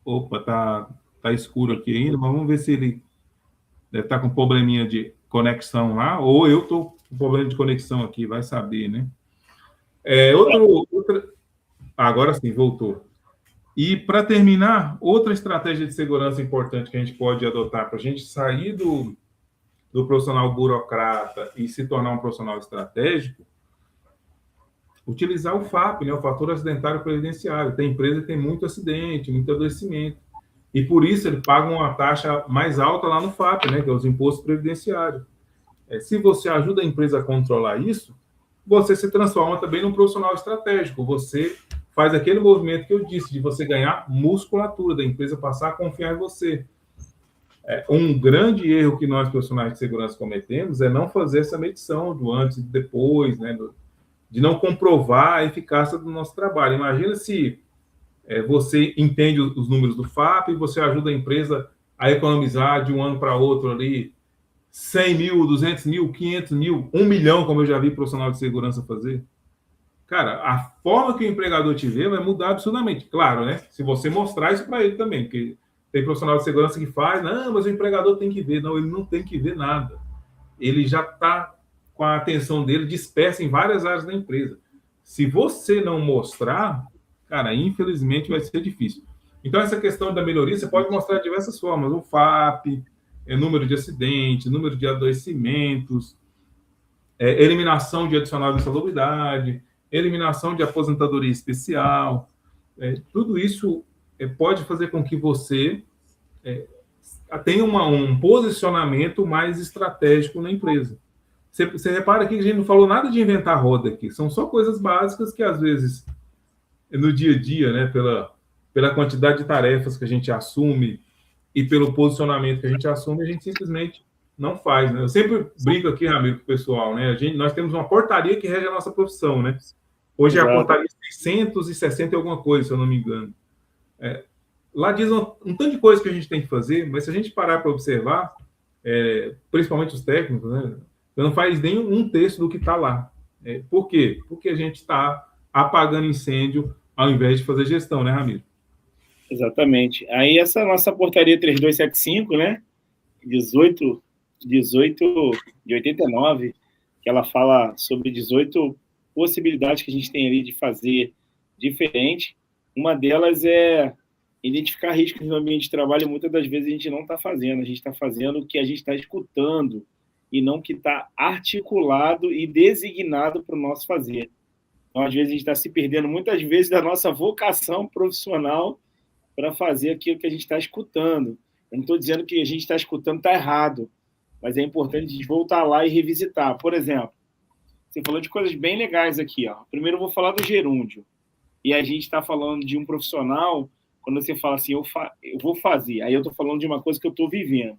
Opa, tá escuro aqui ainda, mas vamos ver se ele deve estar com probleminha de conexão lá, ou eu estou com problema de conexão aqui, vai saber, né? Agora sim, voltou. E, para terminar, outra estratégia de segurança importante que a gente pode adotar para a gente sair do profissional burocrata e se tornar um profissional estratégico, utilizar o FAP, né, o fator acidentário previdenciário. Tem empresa que tem muito acidente, muito adoecimento. E, por isso, ele paga uma taxa mais alta lá no FAP, né, que é os impostos previdenciários. Se você ajuda a empresa a controlar isso, você se transforma também num profissional estratégico. Você faz aquele movimento que eu disse, de você ganhar musculatura, da empresa passar a confiar em você. Um grande erro que nós, profissionais de segurança, cometemos é não fazer essa medição do antes e depois, né, de não comprovar a eficácia do nosso trabalho. Imagina se você entende os números do FAP e você ajuda a empresa a economizar de um ano para outro ali 100 mil, 200 mil, 500 mil, 1 milhão, como eu já vi profissional de segurança fazer. Cara, a forma que o empregador te vê vai mudar absurdamente. Claro, né? Se você mostrar isso para ele também, porque tem profissional de segurança que faz, não, mas o empregador tem que ver. Não, ele não tem que ver nada. Ele já está com a atenção dele dispersa em várias áreas da empresa. Se você não mostrar, cara, infelizmente vai ser difícil. Então, essa questão da melhoria, você pode mostrar de diversas formas. O FAP, número de acidentes, número de adoecimentos, eliminação de adicional de insalubridade, eliminação de aposentadoria especial. Tudo isso pode fazer com que você tenha um posicionamento mais estratégico na empresa. Você repara aqui que a gente não falou nada de inventar roda aqui. São só coisas básicas que, às vezes, no dia a dia, né, pela quantidade de tarefas que a gente assume e pelo posicionamento que a gente assume, a gente simplesmente não faz, né? Eu sempre brinco aqui, Ramiro, com o pessoal, né? Nós temos uma portaria que rege a nossa profissão, né? Hoje é a portaria 660 e alguma coisa, se eu não me engano. Lá diz um tanto de coisa que a gente tem que fazer, mas se a gente parar para observar, principalmente os técnicos, né? Não faz nem um terço do que está lá. Por quê? Porque a gente está apagando incêndio ao invés de fazer gestão, né, Ramiro? Exatamente. Aí essa nossa portaria 3275, né? 18 de 89, que ela fala sobre 18 possibilidades que a gente tem ali de fazer diferente. Uma delas é identificar riscos no ambiente de trabalho. Muitas das vezes a gente não está fazendo. A gente está fazendo o que a gente está escutando e não o que está articulado e designado para o nosso fazer. Então, às vezes, a gente está se perdendo muitas vezes da nossa vocação profissional para fazer aquilo que a gente está escutando. Eu não estou dizendo que a gente está escutando está errado, mas é importante a gente voltar lá e revisitar. Por exemplo, você falou de coisas bem legais aqui. Ó. Primeiro, eu vou falar do gerúndio. E a gente está falando de um profissional, quando você fala assim, eu vou fazer. Aí eu estou falando de uma coisa que eu estou vivendo.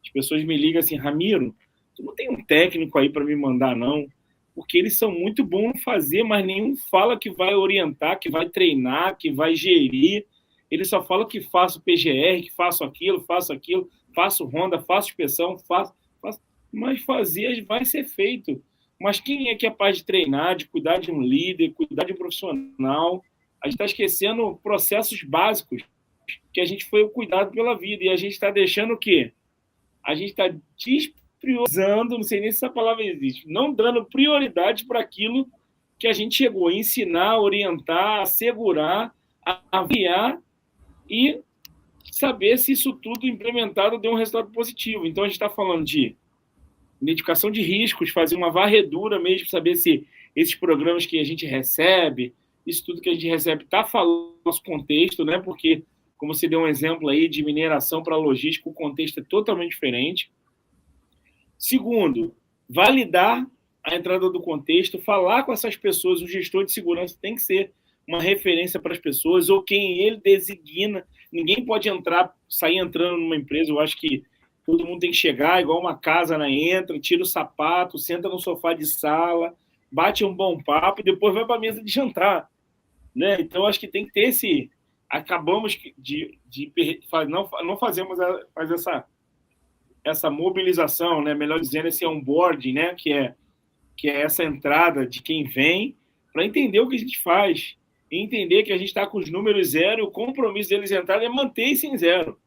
As pessoas me ligam assim, Ramiro, tu não tem um técnico aí para me mandar, não? Porque eles são muito bons em fazer, mas nenhum fala que vai orientar, que vai treinar, que vai gerir. Ele só fala que faço PGR, que faço aquilo, faço ronda, faço inspeção, faço. Mas fazer vai ser feito. Mas quem é capaz de treinar, de cuidar de um líder, cuidar de um profissional? A gente está esquecendo processos básicos que a gente foi cuidado pela vida. E a gente está deixando o quê? A gente está despriorizando, não sei nem se essa palavra existe, não dando prioridade para aquilo que a gente chegou a ensinar, orientar, assegurar, avaliar e saber se isso tudo implementado deu um resultado positivo. Então, a gente está falando de identificação de riscos, fazer uma varredura mesmo, saber se esses programas que a gente recebe, isso tudo que a gente recebe está falando do nosso contexto, né? Porque, como você deu um exemplo aí de mineração para logística, o contexto é totalmente diferente. Segundo, validar a entrada do contexto, falar com essas pessoas, o gestor de segurança tem que ser uma referência para as pessoas, ou quem ele designa. Ninguém pode sair entrando numa empresa. Eu acho que todo mundo tem que chegar igual uma casa, né? Entra, tira o sapato, senta no sofá de sala, bate um bom papo e depois vai para a mesa de jantar, né? Então, acho que tem que ter esse... Acabamos não fazemos essa mobilização, né? Melhor dizendo, esse onboarding, né? Que é essa entrada de quem vem para entender o que a gente faz, e entender que a gente está com os números zero, e o compromisso deles entrarem é manter isso em zero.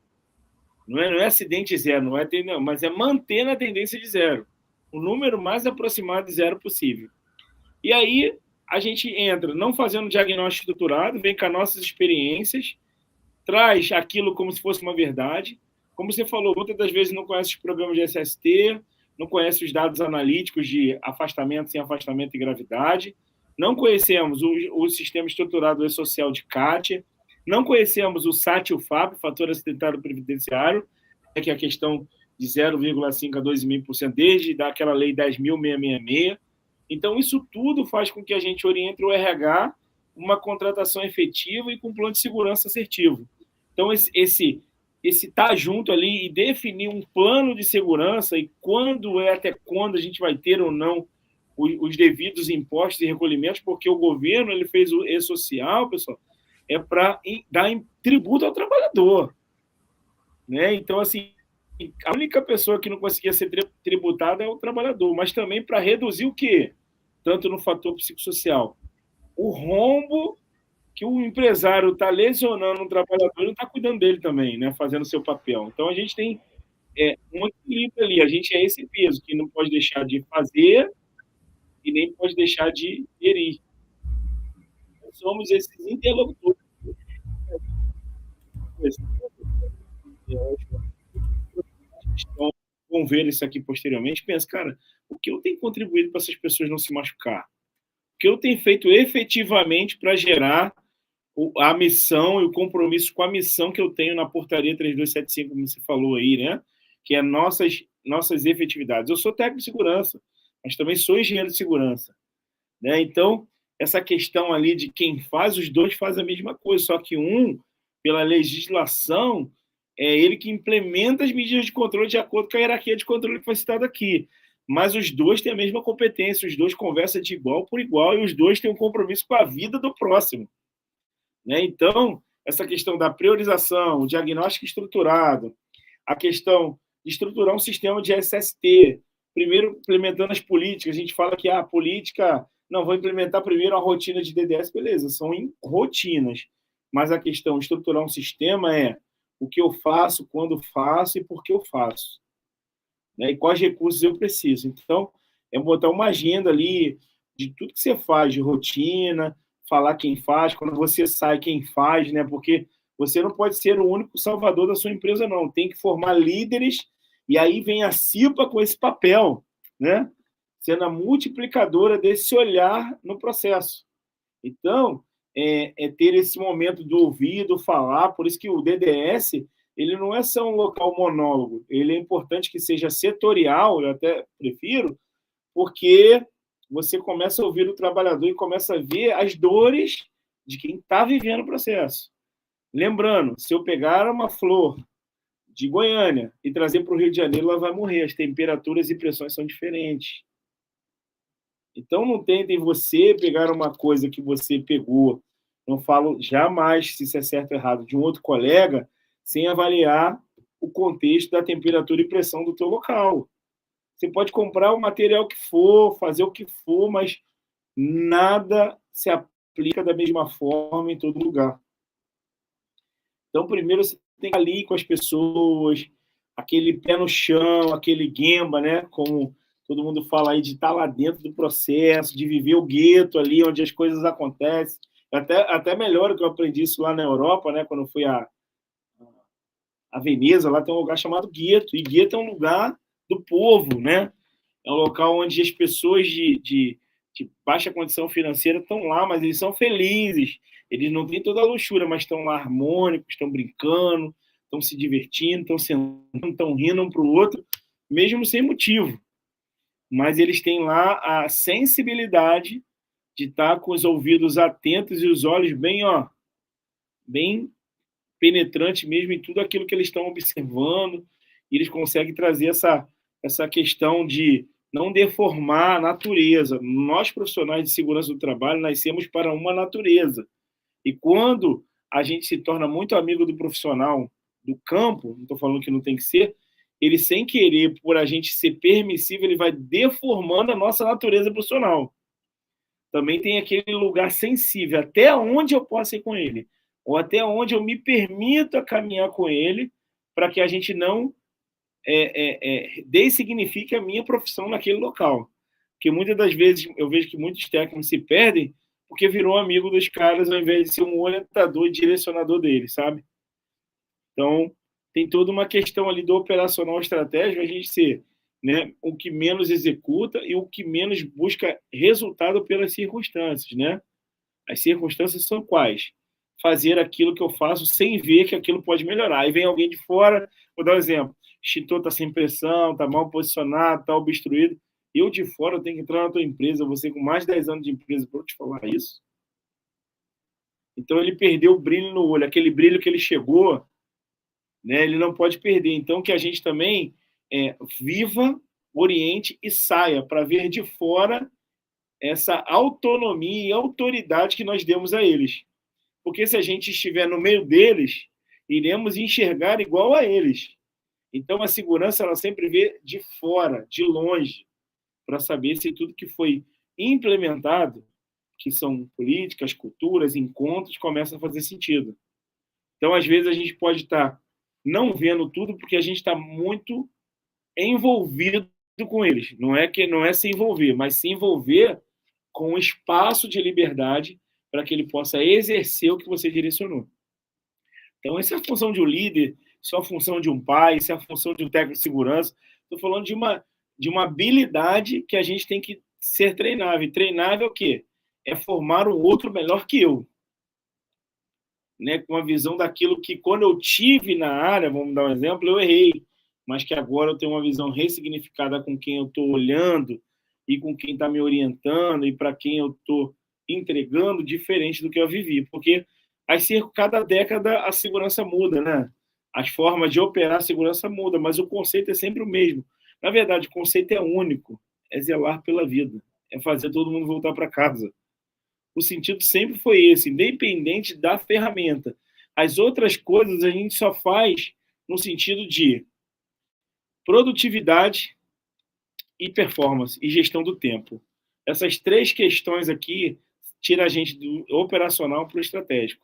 Não é acidente zero, não, mas é manter na tendência de zero. O número mais aproximado de zero possível. E aí a gente entra não fazendo diagnóstico estruturado, vem com as nossas experiências, traz aquilo como se fosse uma verdade. Como você falou, muitas das vezes não conhece os programas de SST, não conhece os dados analíticos de afastamento, sem afastamento e gravidade, não conhecemos o sistema estruturado e-social de CAT, não conhecemos o SAT e o FAP, fator acidentário previdenciário, que é a questão de 0,5% a 2,5%, desde daquela lei 10.666. Então, isso tudo faz com que a gente oriente o RH uma contratação efetiva e com um plano de segurança assertivo. Então, esse estar junto ali e definir um plano de segurança e até quando a gente vai ter ou não os devidos impostos e recolhimentos, porque o governo ele fez o E-Social, pessoal, é para dar tributo ao trabalhador, né? Então, assim, a única pessoa que não conseguia ser tributada é o trabalhador, mas também para reduzir o quê? Tanto no fator psicossocial. O rombo que o empresário está lesionando um trabalhador e não está cuidando dele também, né? Fazendo o seu papel. Então, a gente tem um equilíbrio ali. A gente é esse peso que não pode deixar de fazer e nem pode deixar de gerir. Nós somos esses interlocutores. Vão ver isso aqui posteriormente, pensa, cara, o que eu tenho contribuído para essas pessoas não se machucar? O que eu tenho feito efetivamente para gerar a missão e o compromisso com a missão que eu tenho na portaria 3275, como você falou aí, né? Que é nossas efetividades. Eu sou técnico de segurança, mas também sou engenheiro de segurança, né? Então, essa questão ali de quem faz, os dois fazem a mesma coisa, só que pela legislação, é ele que implementa as medidas de controle de acordo com a hierarquia de controle que foi citada aqui. Mas os dois têm a mesma competência, os dois conversam de igual por igual e os dois têm um compromisso com a vida do próximo, né? Então, essa questão da priorização, o diagnóstico estruturado, a questão de estruturar um sistema de SST, primeiro implementando as políticas, a gente fala que a política, não, vou implementar primeiro a rotina de DDS, beleza, são rotinas, mas a questão de estruturar um sistema é o que eu faço, quando faço e por que eu faço, né? E quais recursos eu preciso. Então, é botar uma agenda ali de tudo que você faz, de rotina, falar quem faz, quando você sai, quem faz, né? Porque você não pode ser o único salvador da sua empresa, não. Tem que formar líderes, e aí vem a CIPA com esse papel, né? Sendo a multiplicadora desse olhar no processo. Então, ter esse momento do ouvir, do falar, por isso que o DDS ele não é só um local monólogo, ele é importante que seja setorial, eu até prefiro, porque você começa a ouvir o trabalhador e começa a ver as dores de quem está vivendo o processo. Lembrando, se eu pegar uma flor de Goiânia e trazer para o Rio de Janeiro, ela vai morrer. As temperaturas e pressões são diferentes. Então, não tentem você pegar uma coisa que você pegou, não falo jamais se isso é certo ou errado, de um outro colega, sem avaliar o contexto da temperatura e pressão do teu local. Você pode comprar o material que for, fazer o que for, mas nada se aplica da mesma forma em todo lugar. Então, primeiro você tem que ir ali com as pessoas, aquele pé no chão, aquele gemba, né? Como todo mundo fala aí, de estar lá dentro do processo, de viver o gueto ali, onde as coisas acontecem. Até melhor que eu aprendi isso lá na Europa, né? Quando eu fui a Veneza, lá tem um lugar chamado gueto, e gueto é um lugar do povo, né? É um local onde as pessoas de de baixa condição financeira estão lá, mas eles são felizes. Eles não têm toda a luxúria, mas estão lá harmônicos, estão brincando, estão se divertindo, estão sentando, estão rindo um para o outro, mesmo sem motivo. Mas eles têm lá a sensibilidade de estar com os ouvidos atentos e os olhos bem penetrantes mesmo em tudo aquilo que eles estão observando. E eles conseguem trazer essa questão de não deformar a natureza. Nós, profissionais de segurança do trabalho, nascemos para uma natureza. E quando a gente se torna muito amigo do profissional do campo, não estou falando que não tem que ser, ele, sem querer, por a gente ser permissivo, ele vai deformando a nossa natureza profissional. Também tem aquele lugar sensível, até onde eu posso ir com ele, ou até onde eu me permito caminhar com ele, para que a gente não dessignifique a minha profissão naquele local. Porque muitas das vezes eu vejo que muitos técnicos se perdem porque virou amigo dos caras ao invés de ser um orientador e direcionador deles, sabe? Então, tem toda uma questão ali do operacional estratégico, a gente ser, né, o que menos executa e o que menos busca resultado pelas circunstâncias, né? As circunstâncias são quais? Fazer aquilo que eu faço sem ver que aquilo pode melhorar. Aí vem alguém de fora, vou dar um exemplo, o extintor está sem pressão, está mal posicionado, está obstruído. Eu de fora tenho que entrar na tua empresa, você com mais de 10 anos de empresa, para eu te falar isso? Então ele perdeu o brilho no olho, aquele brilho que ele chegou, né, ele não pode perder. Então que a gente também viva, oriente e saia para ver de fora essa autonomia e autoridade que nós demos a eles. Porque se a gente estiver no meio deles, iremos enxergar igual a eles. Então a segurança ela sempre vê de fora, de longe, para saber se tudo que foi implementado, que são políticas, culturas, encontros, começa a fazer sentido. Então, às vezes, a gente pode estar não vendo tudo porque a gente está muito envolvido com eles. Não é se envolver, mas se envolver com um espaço de liberdade para que ele possa exercer o que você direcionou. Então, essa é a função de um líder, isso é a função de um pai, isso é a função de um técnico de segurança. Estou falando de uma habilidade que a gente tem que ser treinável. E treinável é o quê? É formar um outro melhor que eu. Né? Com a visão daquilo que, quando eu tive na área, vamos dar um exemplo, eu errei. Mas que agora eu tenho uma visão ressignificada com quem eu estou olhando e com quem está me orientando e para quem eu estou entregando, diferente do que eu vivi. Porque cada década a segurança muda, né? As formas de operar a segurança mudam, mas o conceito é sempre o mesmo. Na verdade, o conceito é único, é zelar pela vida, é fazer todo mundo voltar para casa. O sentido sempre foi esse, independente da ferramenta. As outras coisas a gente só faz no sentido de produtividade e performance e gestão do tempo. Essas três questões aqui tiram a gente do operacional para o estratégico.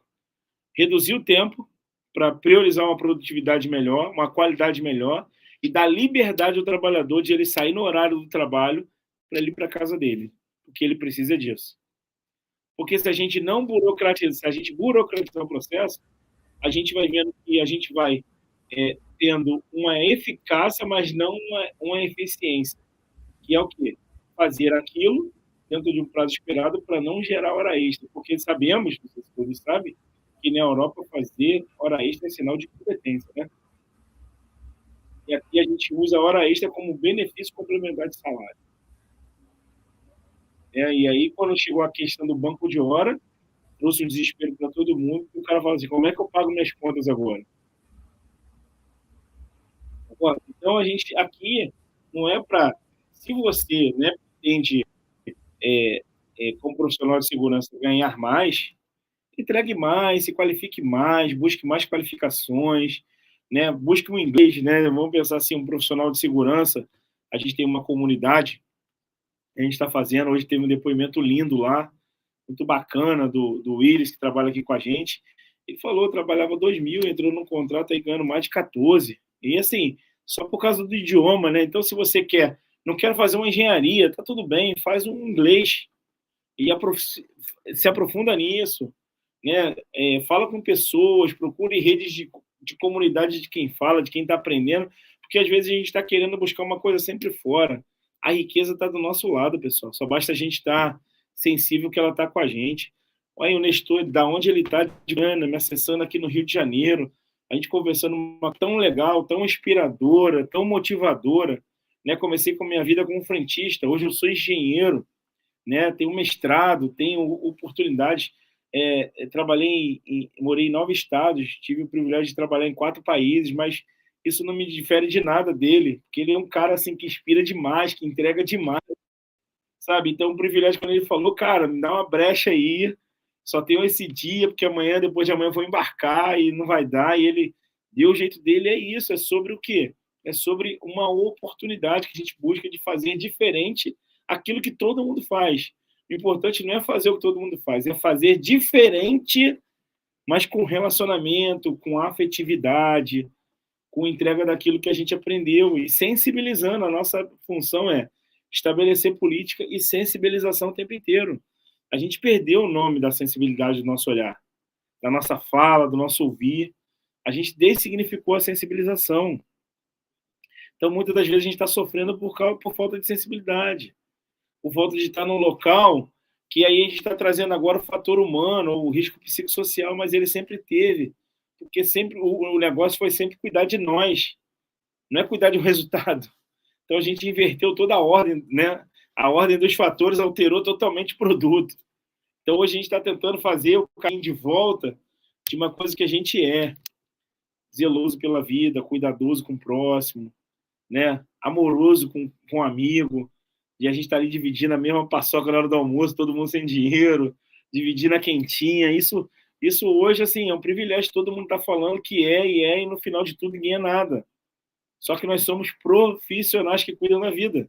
Reduzir o tempo para priorizar uma produtividade melhor, uma qualidade melhor, e dar liberdade ao trabalhador de ele sair no horário do trabalho para ele ir para a casa dele, porque ele precisa disso. Porque se a gente não burocratizar, se a gente burocratizar o processo, a gente vai vendo que a gente vai tendo uma eficácia, mas não uma eficiência, que é o quê? Fazer aquilo dentro de um prazo esperado para não gerar hora extra, porque sabemos, vocês todos sabem, que na Europa fazer hora extra é sinal de competência, né? E aqui a gente usa a hora extra como benefício complementar de salário. E aí, quando chegou a questão do banco de hora, trouxe um desespero para todo mundo, e o cara fala assim, como é que eu pago minhas contas agora? Então, a gente aqui não é para... Se você, né, pretende, como profissional de segurança, ganhar mais, entregue mais, se qualifique mais, busque mais qualificações, né? Busque um inglês, né? Vamos pensar assim, um profissional de segurança, a gente tem uma comunidade, a gente está fazendo, hoje teve um depoimento lindo lá, muito bacana, do Willis, que trabalha aqui com a gente. Ele falou, trabalhava 2.000, entrou num contrato aí ganhando mais de 14. E assim, só por causa do idioma, né? Então, se você não quer fazer uma engenharia, tá tudo bem, faz um inglês e se aprofunda nisso, né? Fala com pessoas, procure redes de comunidade de quem fala, de quem está aprendendo, porque às vezes a gente está querendo buscar uma coisa sempre fora. A riqueza está do nosso lado, pessoal. Só basta a gente estar sensível que ela está com a gente. Olha o Nestor, da onde ele está, de grana, me acessando aqui no Rio de Janeiro. A gente conversando uma tão legal, tão inspiradora, tão motivadora. Né? Comecei com a minha vida como frentista. Hoje eu sou engenheiro, né? Tenho mestrado, tenho oportunidades. Morei em 9 estados, tive o privilégio de trabalhar em 4 países, mas isso não me difere de nada dele, porque ele é um cara assim que inspira demais, que entrega demais, sabe? Então, o privilégio quando ele falou, cara, me dá uma brecha aí, só tenho esse dia, porque amanhã, depois de amanhã, eu vou embarcar e não vai dar, e ele deu o jeito dele, é isso, é sobre o quê? É sobre uma oportunidade que a gente busca de fazer diferente aquilo que todo mundo faz. O importante não é fazer o que todo mundo faz, é fazer diferente, mas com relacionamento, com afetividade, com entrega daquilo que a gente aprendeu e sensibilizando. A nossa função é estabelecer política e sensibilização o tempo inteiro. A gente perdeu o nome da sensibilidade do nosso olhar, da nossa fala, do nosso ouvir. A gente dessignificou a sensibilização. Então, muitas das vezes, a gente está sofrendo por falta de sensibilidade, por falta de estar num local que aí a gente está trazendo agora o fator humano, o risco psicossocial, mas ele sempre teve, porque sempre o negócio foi sempre cuidar de nós, não é cuidar de um resultado. Então, a gente inverteu toda a ordem, né? A ordem dos fatores alterou totalmente o produto. Então, hoje a gente está tentando fazer o caminho de volta de uma coisa que a gente é, zeloso pela vida, cuidadoso com o próximo, né? Amoroso com um amigo, e a gente está ali dividindo a mesma paçoca na hora do almoço, todo mundo sem dinheiro, dividindo a quentinha. Isso hoje, assim, é um privilégio, todo mundo está falando que e no final de tudo ninguém é nada. Só que nós somos profissionais que cuidam da vida.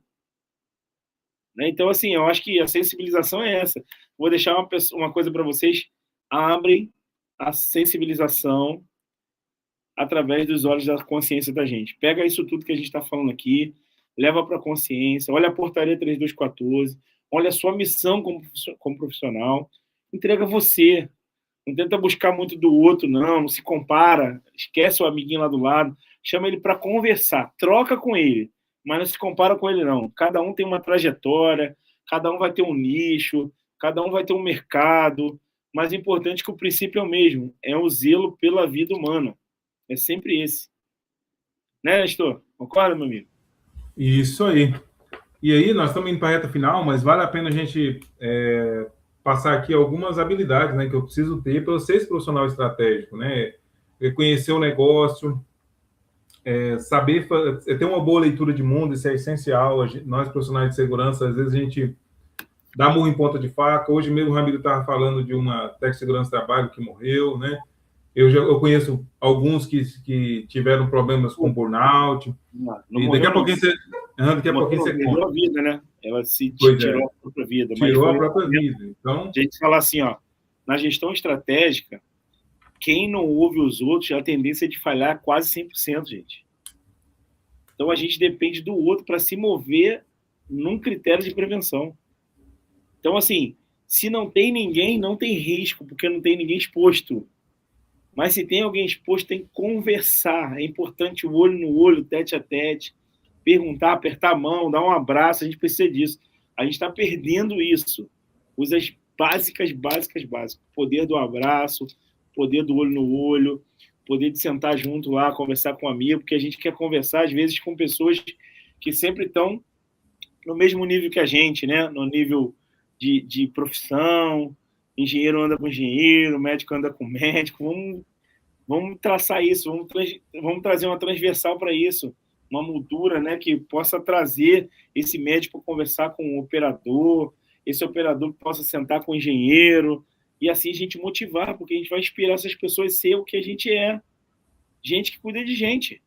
Né? Então, assim, eu acho que a sensibilização é essa. Vou deixar uma coisa para vocês. Abrem a sensibilização através dos olhos da consciência da gente. Pega isso tudo que a gente está falando aqui, leva para a consciência, olha a portaria 3214, olha a sua missão como profissional, entrega você. Não tenta buscar muito do outro, não se compara, esquece o amiguinho lá do lado, chama ele para conversar, troca com ele, mas não se compara com ele, não. Cada um tem uma trajetória, cada um vai ter um nicho, cada um vai ter um mercado, mas é importante que o princípio é o mesmo, é o zelo pela vida humana. É sempre esse. Né, Nestor? Concorda, meu amigo? Isso aí. E aí, nós estamos indo para a reta final, mas vale a pena a gente passar aqui algumas habilidades, né, que eu preciso ter para eu ser esse profissional estratégico, né? Conhecer o negócio, saber ter uma boa leitura de mundo, isso é essencial. Nós, profissionais de segurança, às vezes a gente dá murro em ponta de faca. Hoje mesmo o Ramiro estava falando de uma técnica de segurança do trabalho que morreu, né? Eu conheço alguns que tiveram problemas com burnout. E daqui a pouquinho você conta. A vida, né? Ela se tirou a própria vida. Tirou a própria vida. Então, a gente fala assim, ó, na gestão estratégica, quem não ouve os outros, a tendência é de falhar quase 100%, gente. Então, a gente depende do outro para se mover num critério de prevenção. Então, assim, se não tem ninguém, não tem risco, porque não tem ninguém exposto. Mas se tem alguém exposto, tem que conversar. É importante o olho no olho, tete a tete, perguntar, apertar a mão, dar um abraço. A gente precisa disso. A gente está perdendo isso. Coisas básicas. Poder do abraço, poder do olho no olho, poder de sentar junto lá, conversar com um amigo, porque a gente quer conversar, às vezes, com pessoas que sempre estão no mesmo nível que a gente, né? No nível de profissão. Engenheiro anda com engenheiro, médico anda com médico. Vamos traçar isso, vamos trazer uma transversal para isso, uma moldura, né, que possa trazer esse médico para conversar com o operador, esse operador que possa sentar com o engenheiro, e assim a gente motivar, porque a gente vai inspirar essas pessoas a ser o que a gente é. Gente que cuida de gente.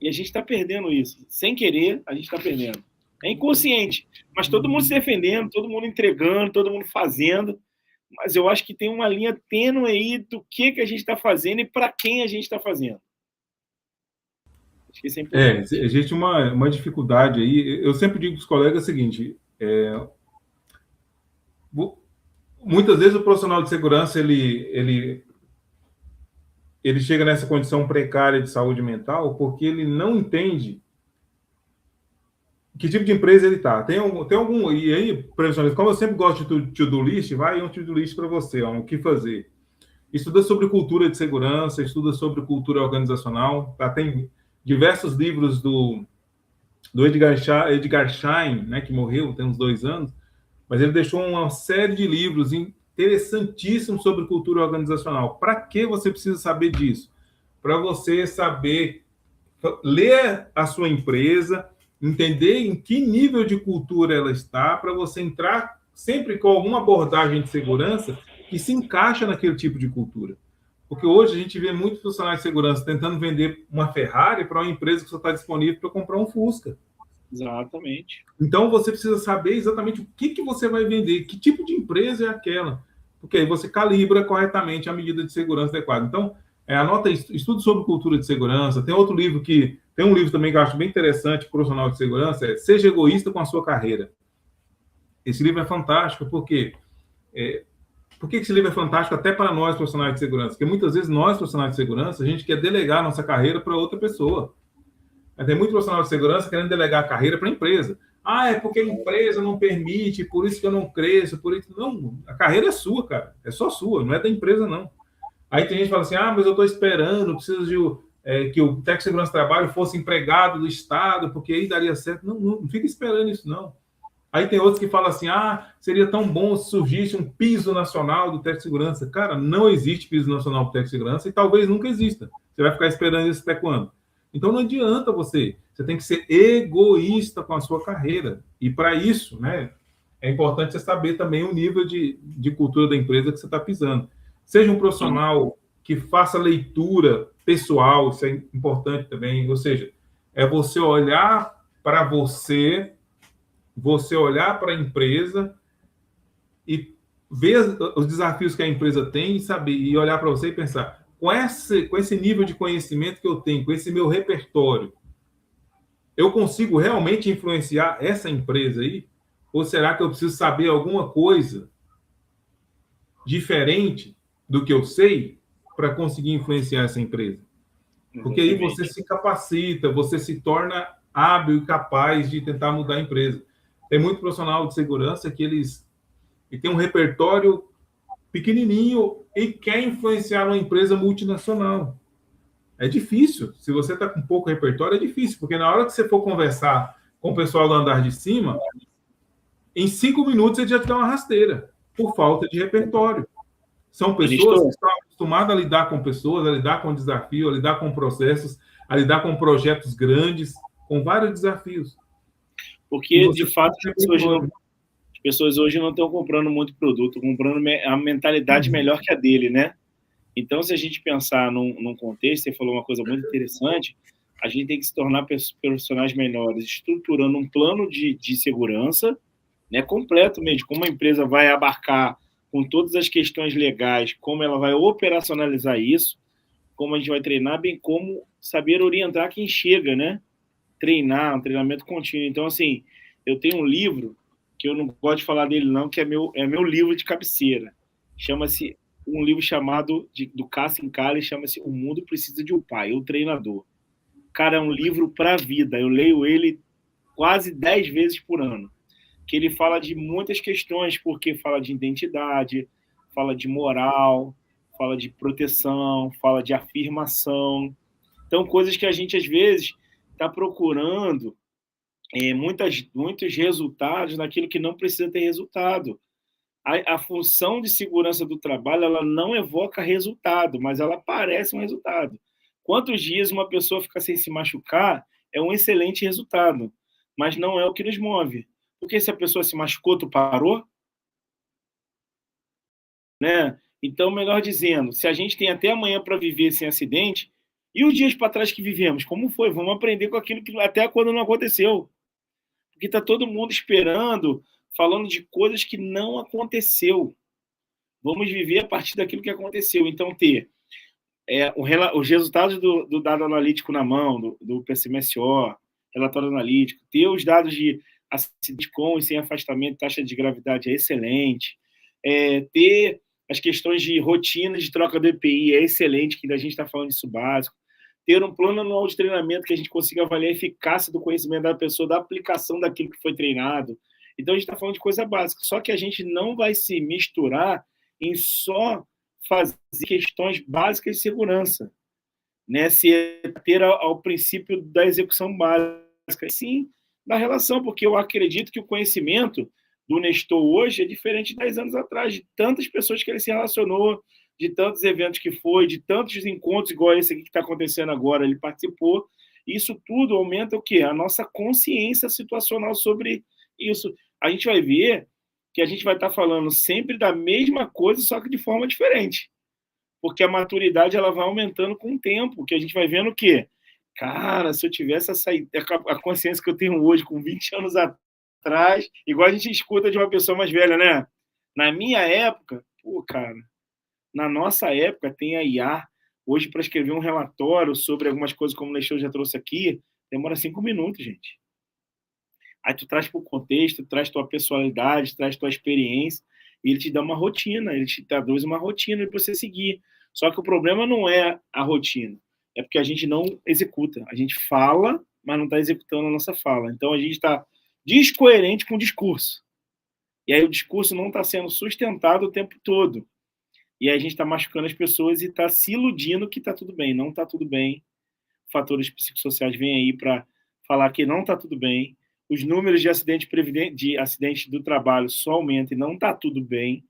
E a gente está perdendo isso. Sem querer, a gente está perdendo. É inconsciente, mas todo mundo se defendendo, todo mundo entregando, todo mundo fazendo. Mas eu acho que tem uma linha tênue aí do que a gente está fazendo e para quem a gente está fazendo. Acho que isso é importante. Existe uma dificuldade aí. Eu sempre digo para os colegas o seguinte: muitas vezes o profissional de segurança ele chega nessa condição precária de saúde mental porque ele não entende que tipo de empresa ele está. Tem algum... E aí, professor, como eu sempre gosto de to-do list, vai um to-do list para você, ó, o que fazer. Estuda sobre cultura de segurança, estuda sobre cultura organizacional. Tá? Tem diversos livros do Edgar Schein, né, que morreu tem uns 2 anos, mas ele deixou uma série de livros interessantíssimos sobre cultura organizacional. Para que você precisa saber disso? Para você saber ler a sua empresa, entender em que nível de cultura ela está, para você entrar sempre com alguma abordagem de segurança que se encaixa naquele tipo de cultura. Porque hoje a gente vê muitos profissionais de segurança tentando vender uma Ferrari para uma empresa que só está disponível para comprar um Fusca. Exatamente. Então você precisa saber exatamente o que você vai vender, que tipo de empresa é aquela, porque aí você calibra corretamente a medida de segurança adequada. Então, anota estudo sobre cultura de segurança. Tem um livro também que eu acho bem interessante, profissional de segurança, é Seja Egoísta com a Sua Carreira. Esse livro é fantástico, porque por que esse livro é fantástico até para nós, profissionais de segurança? Porque muitas vezes nós, profissionais de segurança, a gente quer delegar nossa carreira para outra pessoa. Tem muito profissional de segurança querendo delegar a carreira para a empresa. É porque a empresa não permite, por isso que eu não cresço, por isso... Não, a carreira é sua, cara. É só sua, não é da empresa, não. Aí tem gente que fala assim, mas eu estou esperando, preciso que o técnico de segurança do trabalho fosse empregado do Estado, porque aí daria certo. Não fica esperando isso, não. Aí tem outros que falam assim, seria tão bom se surgisse um piso nacional do técnico de segurança. Cara, não existe piso nacional do técnico de segurança e talvez nunca exista. Você vai ficar esperando isso até quando? Então não adianta você tem que ser egoísta com a sua carreira. E para isso, né, é importante você saber também o nível de cultura da empresa que você está pisando. Seja um profissional que faça leitura pessoal, isso é importante também, ou seja, é você olhar para você olhar para a empresa e ver os desafios que a empresa tem e olhar para você e pensar, com esse nível de conhecimento que eu tenho, com esse meu repertório, eu consigo realmente influenciar essa empresa aí? Ou será que eu preciso saber alguma coisa diferente do que eu sei para conseguir influenciar essa empresa? Porque aí você se capacita, você se torna hábil e capaz de tentar mudar a empresa. Tem muito profissional de segurança que tem um repertório pequenininho e quer influenciar uma empresa multinacional. É difícil. Se você está com pouco repertório, é difícil, porque na hora que você for conversar com o pessoal do andar de cima, em 5 minutos você já te dá uma rasteira, por falta de repertório. São pessoas que estão acostumadas a lidar com pessoas, a lidar com desafio, a lidar com processos, a lidar com projetos grandes, com vários desafios. Porque, de fato, as pessoas hoje não estão comprando muito produto, comprando a mentalidade melhor que a dele, né? Então, se a gente pensar num contexto, você falou uma coisa muito interessante, a gente tem que se tornar profissionais melhores, estruturando um plano de segurança, né, completo mesmo, como a empresa vai abarcar com todas as questões legais, como ela vai operacionalizar isso, como a gente vai treinar, bem como saber orientar quem chega, né? Treinar, um treinamento contínuo. Então, assim, eu tenho um livro, que eu não gosto de falar dele não, que é meu livro de cabeceira. Chama-se, um livro chamado, do Cassim Kaller, chama-se O Mundo Precisa de um Pai, o Treinador. Cara, é um livro para a vida. Eu leio ele quase 10 vezes por ano. Que ele fala de muitas questões, porque fala de identidade, fala de moral, fala de proteção, fala de afirmação. Então, coisas que a gente, às vezes, está procurando muitos resultados naquilo que não precisa ter resultado. A função de segurança do trabalho, ela não evoca resultado, mas ela parece um resultado. Quantos dias uma pessoa fica sem se machucar é um excelente resultado, mas não é o que nos move. Porque se a pessoa se machucou, tu parou? Né? Então, melhor dizendo, se a gente tem até amanhã para viver sem acidente, e os dias para trás que vivemos, como foi? Vamos aprender com aquilo que até quando não aconteceu. Porque está todo mundo esperando, falando de coisas que não aconteceu. Vamos viver a partir daquilo que aconteceu. Então, ter os resultados do dado analítico na mão, do PCMSO, relatório analítico, ter os dados de acidente com e sem afastamento, taxa de gravidade é excelente, ter as questões de rotina de troca do EPI é excelente, que a gente está falando disso básico, ter um plano anual de treinamento que a gente consiga avaliar a eficácia do conhecimento da pessoa, da aplicação daquilo que foi treinado. Então, a gente está falando de coisa básica. Só que a gente não vai se misturar em só fazer questões básicas de segurança, né? Se ter ao princípio da execução básica, sim, da relação, porque eu acredito que o conhecimento do Nestor hoje é diferente de 10 anos atrás, de tantas pessoas que ele se relacionou, de tantos eventos que foi, de tantos encontros igual esse aqui que está acontecendo agora, ele participou. Isso tudo aumenta o quê? A nossa consciência situacional sobre isso. A gente vai ver que a gente vai estar falando sempre da mesma coisa, só que de forma diferente. Porque a maturidade ela vai aumentando com o tempo, que a gente vai vendo o quê? Cara, se eu tivesse a consciência que eu tenho hoje, com 20 anos atrás, igual a gente escuta de uma pessoa mais velha, né? Na minha época, pô, cara, na nossa época tem a IA. Hoje, para escrever um relatório sobre algumas coisas, como o Leixão já trouxe aqui, demora 5 minutos, gente. Aí tu traz para o contexto, traz tua personalidade, traz tua experiência, e ele te dá uma rotina, ele te traduz uma rotina para você seguir. Só que o problema não é a rotina, é porque a gente não executa. A gente fala, mas não está executando a nossa fala. Então a gente está descoerente com o discurso. E aí o discurso não está sendo sustentado o tempo todo. E aí a gente está machucando as pessoas e está se iludindo que está tudo bem. Não está tudo bem. Fatores psicossociais vêm aí para falar que não está tudo bem. Os números de acidente do trabalho só aumentam e não está tudo bem.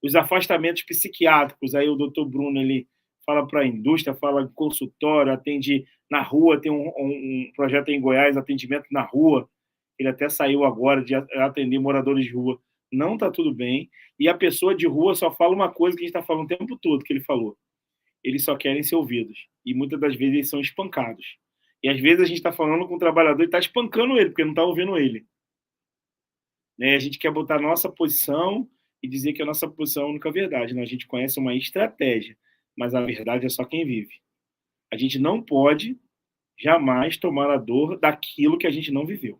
Os afastamentos psiquiátricos, aí o doutor Bruno ele fala para a indústria, fala em consultório, atende na rua, tem um projeto em Goiás, atendimento na rua, ele até saiu agora de atender moradores de rua. Não está tudo bem. E a pessoa de rua só fala uma coisa que a gente está falando o tempo todo, que ele falou. Eles só querem ser ouvidos. E muitas das vezes eles são espancados. E às vezes a gente está falando com o trabalhador e está espancando ele, porque não está ouvindo ele. Né? A gente quer botar a nossa posição e dizer que a nossa posição é a única verdade. Né? A gente conhece uma estratégia, mas a verdade é só quem vive. A gente não pode jamais tomar a dor daquilo que a gente não viveu.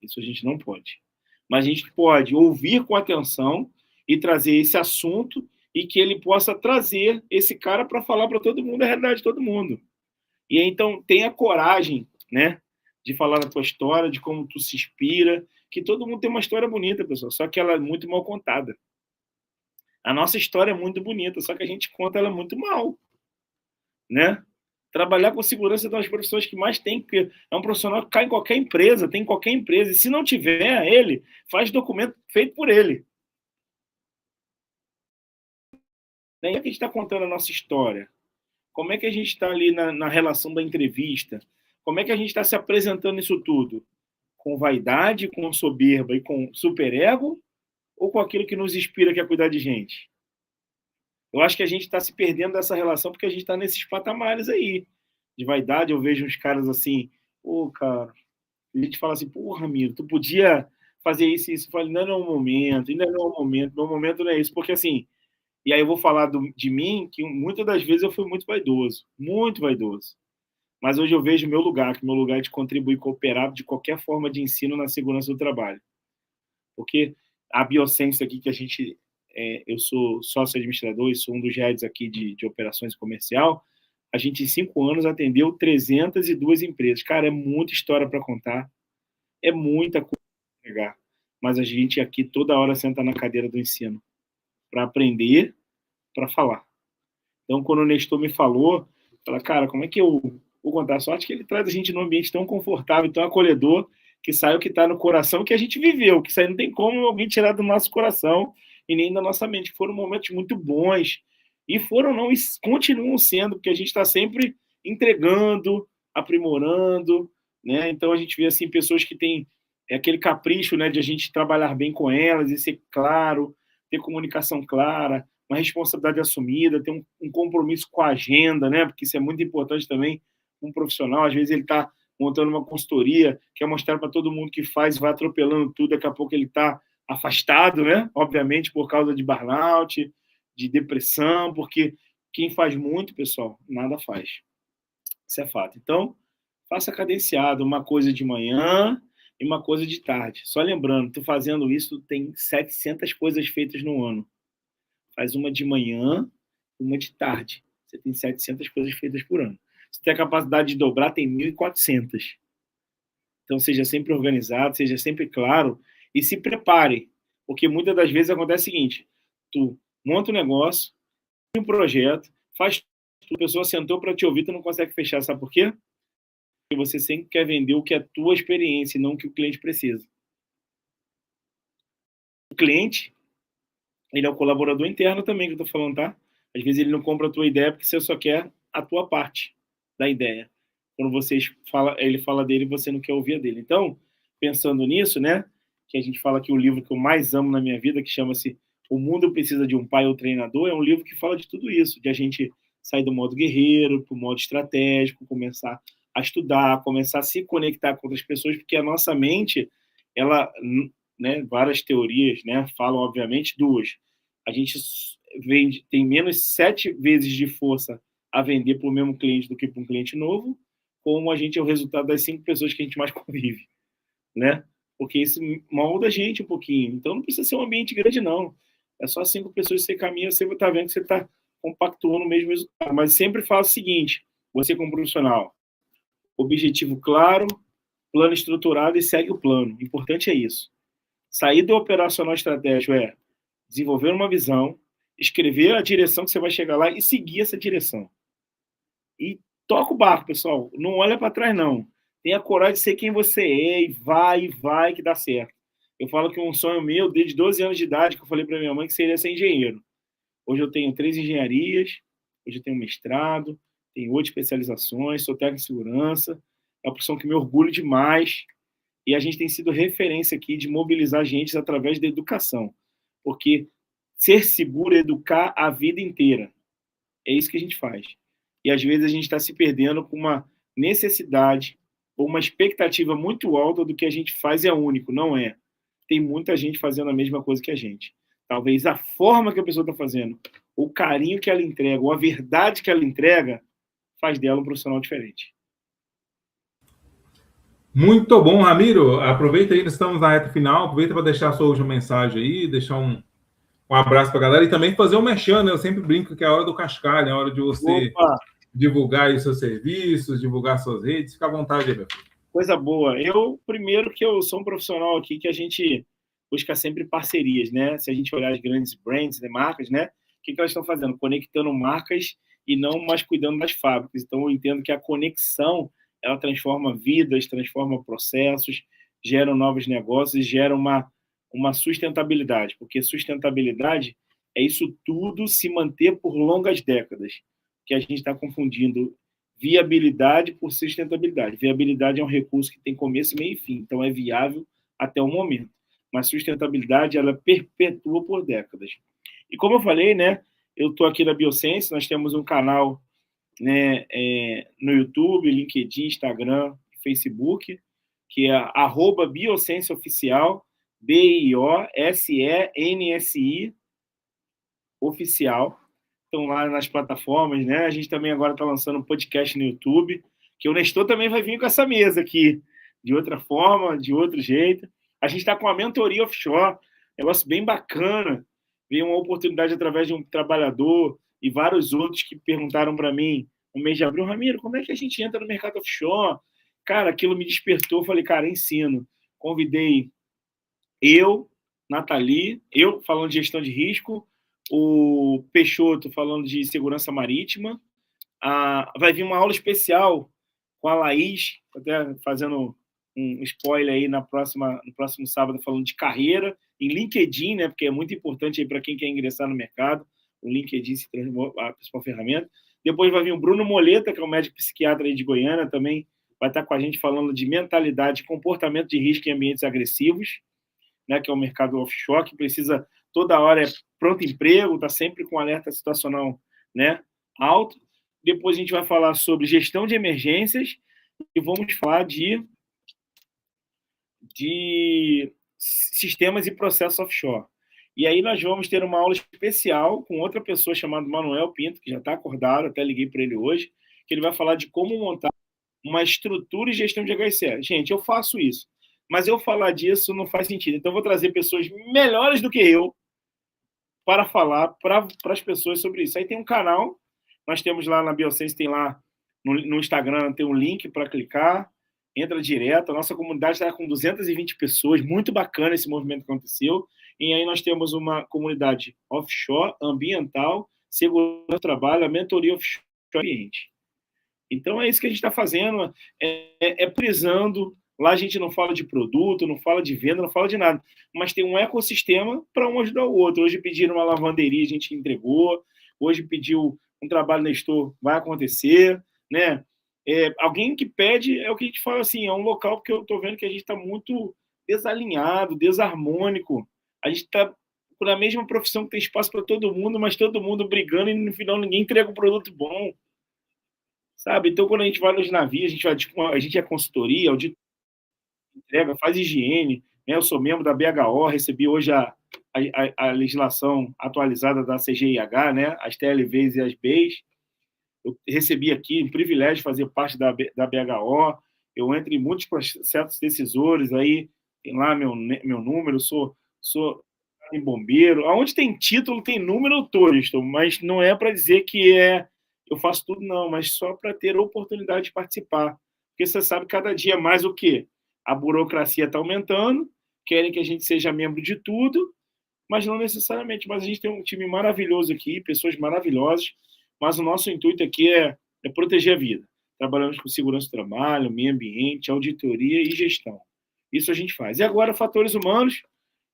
Isso a gente não pode. Mas a gente pode ouvir com atenção e trazer esse assunto e que ele possa trazer esse cara para falar para todo mundo a realidade de todo mundo. E aí, então, tenha coragem, né, de falar da tua história, de como tu se inspira, que todo mundo tem uma história bonita, pessoal, só que ela é muito mal contada. A nossa história é muito bonita, só que a gente conta ela muito mal, né? Trabalhar com segurança é uma das profissões que mais tem, porque é um profissional que cai em qualquer empresa, tem em qualquer empresa, e se não tiver ele, faz documento feito por ele. Daí é que a gente está contando a nossa história. Como é que a gente está ali na relação da entrevista? Como é que a gente está se apresentando nisso tudo? Com vaidade, com soberba e com superego? Ou com aquilo que nos inspira, que é cuidar de gente? Eu acho que a gente está se perdendo dessa relação porque a gente está nesses patamares aí. De vaidade, eu vejo uns caras assim, pô, cara, a gente fala assim, porra, amigo, tu podia fazer isso e isso. Eu falo, ainda não é o momento, ainda não é o momento, meu momento não é isso. Porque assim, e aí eu vou falar de mim, que muitas das vezes eu fui muito vaidoso. Mas hoje eu vejo o meu lugar, que meu lugar é de contribuir, cooperar de qualquer forma de ensino na segurança do trabalho. Porque a Biosense aqui, que a gente... eu sou sócio-administrador e sou um dos heads aqui de operações comercial, a gente em 5 anos atendeu 302 empresas. Cara, é muita história para contar, é muita coisa para pegar. Mas a gente aqui toda hora senta na cadeira do ensino para aprender, para falar. Então, quando o Nestor me falou, fala, cara, como é que eu vou contar a sorte que ele traz a gente num ambiente tão confortável, tão acolhedor, que sai o que está no coração, que a gente viveu, que isso aí não tem como alguém tirar do nosso coração e nem da nossa mente. Foram momentos muito bons, e foram não, e continuam sendo, porque a gente está sempre entregando, aprimorando, né? Então a gente vê assim, pessoas que têm aquele capricho, né, de a gente trabalhar bem com elas e ser claro, ter comunicação clara, uma responsabilidade assumida, ter um compromisso com a agenda, né? Porque isso é muito importante também. Um profissional, às vezes ele está montando uma consultoria, quer mostrar para todo mundo que faz, vai atropelando tudo, daqui a pouco ele está afastado, né? Obviamente por causa de burnout, de depressão, porque quem faz muito, pessoal, nada faz. Isso é fato. Então, faça cadenciado, uma coisa de manhã e uma coisa de tarde. Só lembrando, tu fazendo isso, tu tem 700 coisas feitas no ano. Faz uma de manhã, uma de tarde. Você tem 700 coisas feitas por ano. Se tem a capacidade de dobrar, tem 1.400. Então, seja sempre organizado, seja sempre claro e se prepare, porque muitas das vezes acontece o seguinte, tu monta um negócio, um projeto, faz tudo, a pessoa sentou para te ouvir, tu não consegue fechar, sabe por quê? Porque você sempre quer vender o que é a tua experiência e não o que o cliente precisa. O cliente, ele é o colaborador interno também, que eu estou falando, tá? Às vezes ele não compra a tua ideia porque você só quer a tua parte da ideia. Quando ele fala dele, você não quer ouvir a dele. Então, pensando nisso, né? Que a gente fala que o livro que eu mais amo na minha vida, que chama-se O Mundo Precisa de um Pai ou Treinador, é um livro que fala de tudo isso, de a gente sair do modo guerreiro para o modo estratégico, começar a estudar, começar a se conectar com outras pessoas, porque a nossa mente, ela, né, várias teorias, né, falam, obviamente, duas. A gente tem menos 7 vezes de força a vender para o mesmo cliente do que para um cliente novo, como a gente é o resultado das 5 pessoas que a gente mais convive, né? Porque isso molda a gente um pouquinho. Então não precisa ser um ambiente grande, não. É só 5 pessoas que você caminha, você está vendo que você está compactuando o mesmo resultado. Mas sempre fala o seguinte, você como profissional, objetivo claro, plano estruturado e segue o plano. O importante é isso. Sair do operacional estratégico é desenvolver uma visão, escrever a direção que você vai chegar lá e seguir essa direção. E toca o barco, pessoal. Não olha para trás, não. Tenha coragem de ser quem você é e vai, que dá certo. Eu falo que um sonho meu, desde 12 anos de idade, que eu falei para minha mãe que seria ser engenheiro. Hoje eu tenho 3 engenharias, hoje eu tenho mestrado, tenho 8 especializações, sou técnico de segurança, é uma profissão que me orgulho demais, e a gente tem sido referência aqui de mobilizar agentes através da educação, porque ser seguro é educar a vida inteira. É isso que a gente faz. E às vezes a gente está se perdendo com uma necessidade ou uma expectativa muito alta do que a gente faz é único. Não é. Tem muita gente fazendo a mesma coisa que a gente. Talvez a forma que a pessoa está fazendo, o carinho que ela entrega, ou a verdade que ela entrega, faz dela um profissional diferente. Muito bom, Ramiro. Aproveita aí, nós estamos na reta final. Aproveita para deixar a sua última mensagem aí, deixar um abraço para a galera e também fazer um merchan, né? Eu sempre brinco que é a hora do cascalho, é a hora de você divulgar aí seus serviços, divulgar suas redes. Fica à vontade aí, meu filho. Coisa boa. Primeiro que eu sou um profissional aqui que a gente busca sempre parcerias, né? Se a gente olhar as grandes brands, né, marcas, né? O que elas estão fazendo? Conectando marcas e não mais cuidando das fábricas. Então, eu entendo que a conexão, ela transforma vidas, transforma processos, gera novos negócios, gera uma sustentabilidade, porque sustentabilidade é isso tudo se manter por longas décadas, que a gente está confundindo viabilidade por sustentabilidade. Viabilidade é um recurso que tem começo, meio e fim, então é viável até o momento, mas sustentabilidade ela perpetua por décadas. E como eu falei, né, eu estou aqui na Biosense, nós temos um canal, né, no YouTube, LinkedIn, Instagram, Facebook, que é @BiosenseOficial, BIOSENSI oficial. Estão lá nas plataformas, né? A gente também agora está lançando um podcast no YouTube, que o Nestor também vai vir com essa mesa aqui, de outra forma, de outro jeito. A gente está com a mentoria offshore, negócio bem bacana. Veio uma oportunidade através de um trabalhador e vários outros que perguntaram para mim no mês de abril, Ramiro, como é que a gente entra no mercado offshore? Cara, aquilo me despertou, falei, cara, ensino. Convidei eu, Nathalie, eu falando de gestão de risco, o Peixoto falando de segurança marítima. Vai vir uma aula especial com a Laís, até fazendo um spoiler aí no próximo sábado, falando de carreira em LinkedIn, né? Porque é muito importante aí para quem quer ingressar no mercado. O LinkedIn se transformou a principal ferramenta. Depois vai vir o Bruno Moleta, que é um médico psiquiatra aí de Goiânia, também vai estar com a gente falando de mentalidade, comportamento de risco em ambientes agressivos, né, que é o mercado offshore, que precisa toda hora pronto emprego, está sempre com alerta situacional, né, alto. Depois a gente vai falar sobre gestão de emergências e vamos falar de sistemas e processos offshore. E aí nós vamos ter uma aula especial com outra pessoa chamada Manuel Pinto, que já está acordado, até liguei para ele hoje, que ele vai falar de como montar uma estrutura e gestão de HSE. Gente, eu faço isso, mas eu falar disso não faz sentido. Então, eu vou trazer pessoas melhores do que eu para falar para as pessoas sobre isso. Aí tem um canal, nós temos lá na Biosense, tem lá no Instagram tem um link para clicar, entra direto. A nossa comunidade está com 220 pessoas, muito bacana esse movimento que aconteceu. E aí nós temos uma comunidade offshore, ambiental, segurança do trabalho, a mentoria offshore ambiente. Então é isso que a gente está fazendo, prisando. Lá a gente não fala de produto, não fala de venda, não fala de nada, mas tem um ecossistema para um ajudar o outro. Hoje pediram uma lavanderia, a gente entregou. Hoje pediu um trabalho na Store, vai acontecer, né? Alguém que pede, é o que a gente fala assim, é um local porque eu estou vendo que a gente está muito desalinhado, desarmônico. A gente está na mesma profissão que tem espaço para todo mundo, mas todo mundo brigando e no final ninguém entrega um produto bom, sabe? Então, quando a gente vai nos navios, a gente é consultoria, auditoria, entrega, faz higiene, né? Eu sou membro da BHO, recebi hoje a legislação atualizada da CGIH, né? As TLVs e as BEIs. Eu recebi aqui um privilégio de fazer parte da BHO. Eu entro em muitos processos decisores, aí tem lá meu número, sou em bombeiro. Aonde tem título, tem número, eu estou, mas não é para dizer que eu faço tudo, não, mas só para ter a oportunidade de participar. Porque você sabe, cada dia mais o quê? A burocracia está aumentando, querem que a gente seja membro de tudo, mas não necessariamente. Mas a gente tem um time maravilhoso aqui, pessoas maravilhosas, mas o nosso intuito aqui é proteger a vida. Trabalhamos com segurança do trabalho, meio ambiente, auditoria e gestão. Isso a gente faz. E agora, fatores humanos,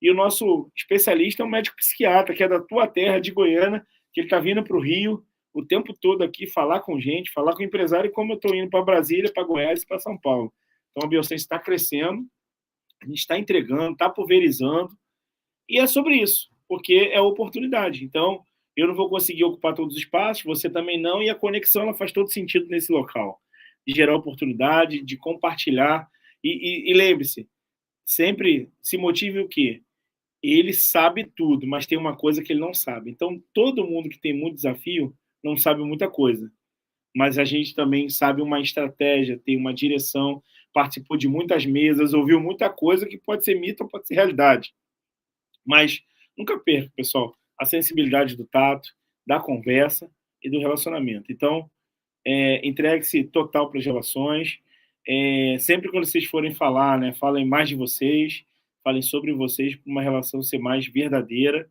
e o nosso especialista é um médico psiquiatra, que é da tua terra, de Goiânia, que ele está vindo para o Rio o tempo todo aqui, falar com gente, falar com empresário, como eu estou indo para Brasília, para Goiás e para São Paulo. Então, a Biosense está crescendo, a gente está entregando, está pulverizando, e é sobre isso, porque é oportunidade. Então, eu não vou conseguir ocupar todos os espaços, você também não, e a conexão ela faz todo sentido nesse local, de gerar oportunidade, de compartilhar, e lembre-se, sempre se motive o quê? Ele sabe tudo, mas tem uma coisa que ele não sabe. Então, todo mundo que tem muito desafio não sabe muita coisa, mas a gente também sabe uma estratégia, tem uma direção, participou de muitas mesas, ouviu muita coisa que pode ser mito ou pode ser realidade. Mas nunca perca, pessoal, a sensibilidade do tato, da conversa e do relacionamento. Então, entregue-se total para as relações. Sempre quando vocês forem falar, né, falem mais de vocês, falem sobre vocês, para uma relação ser mais verdadeira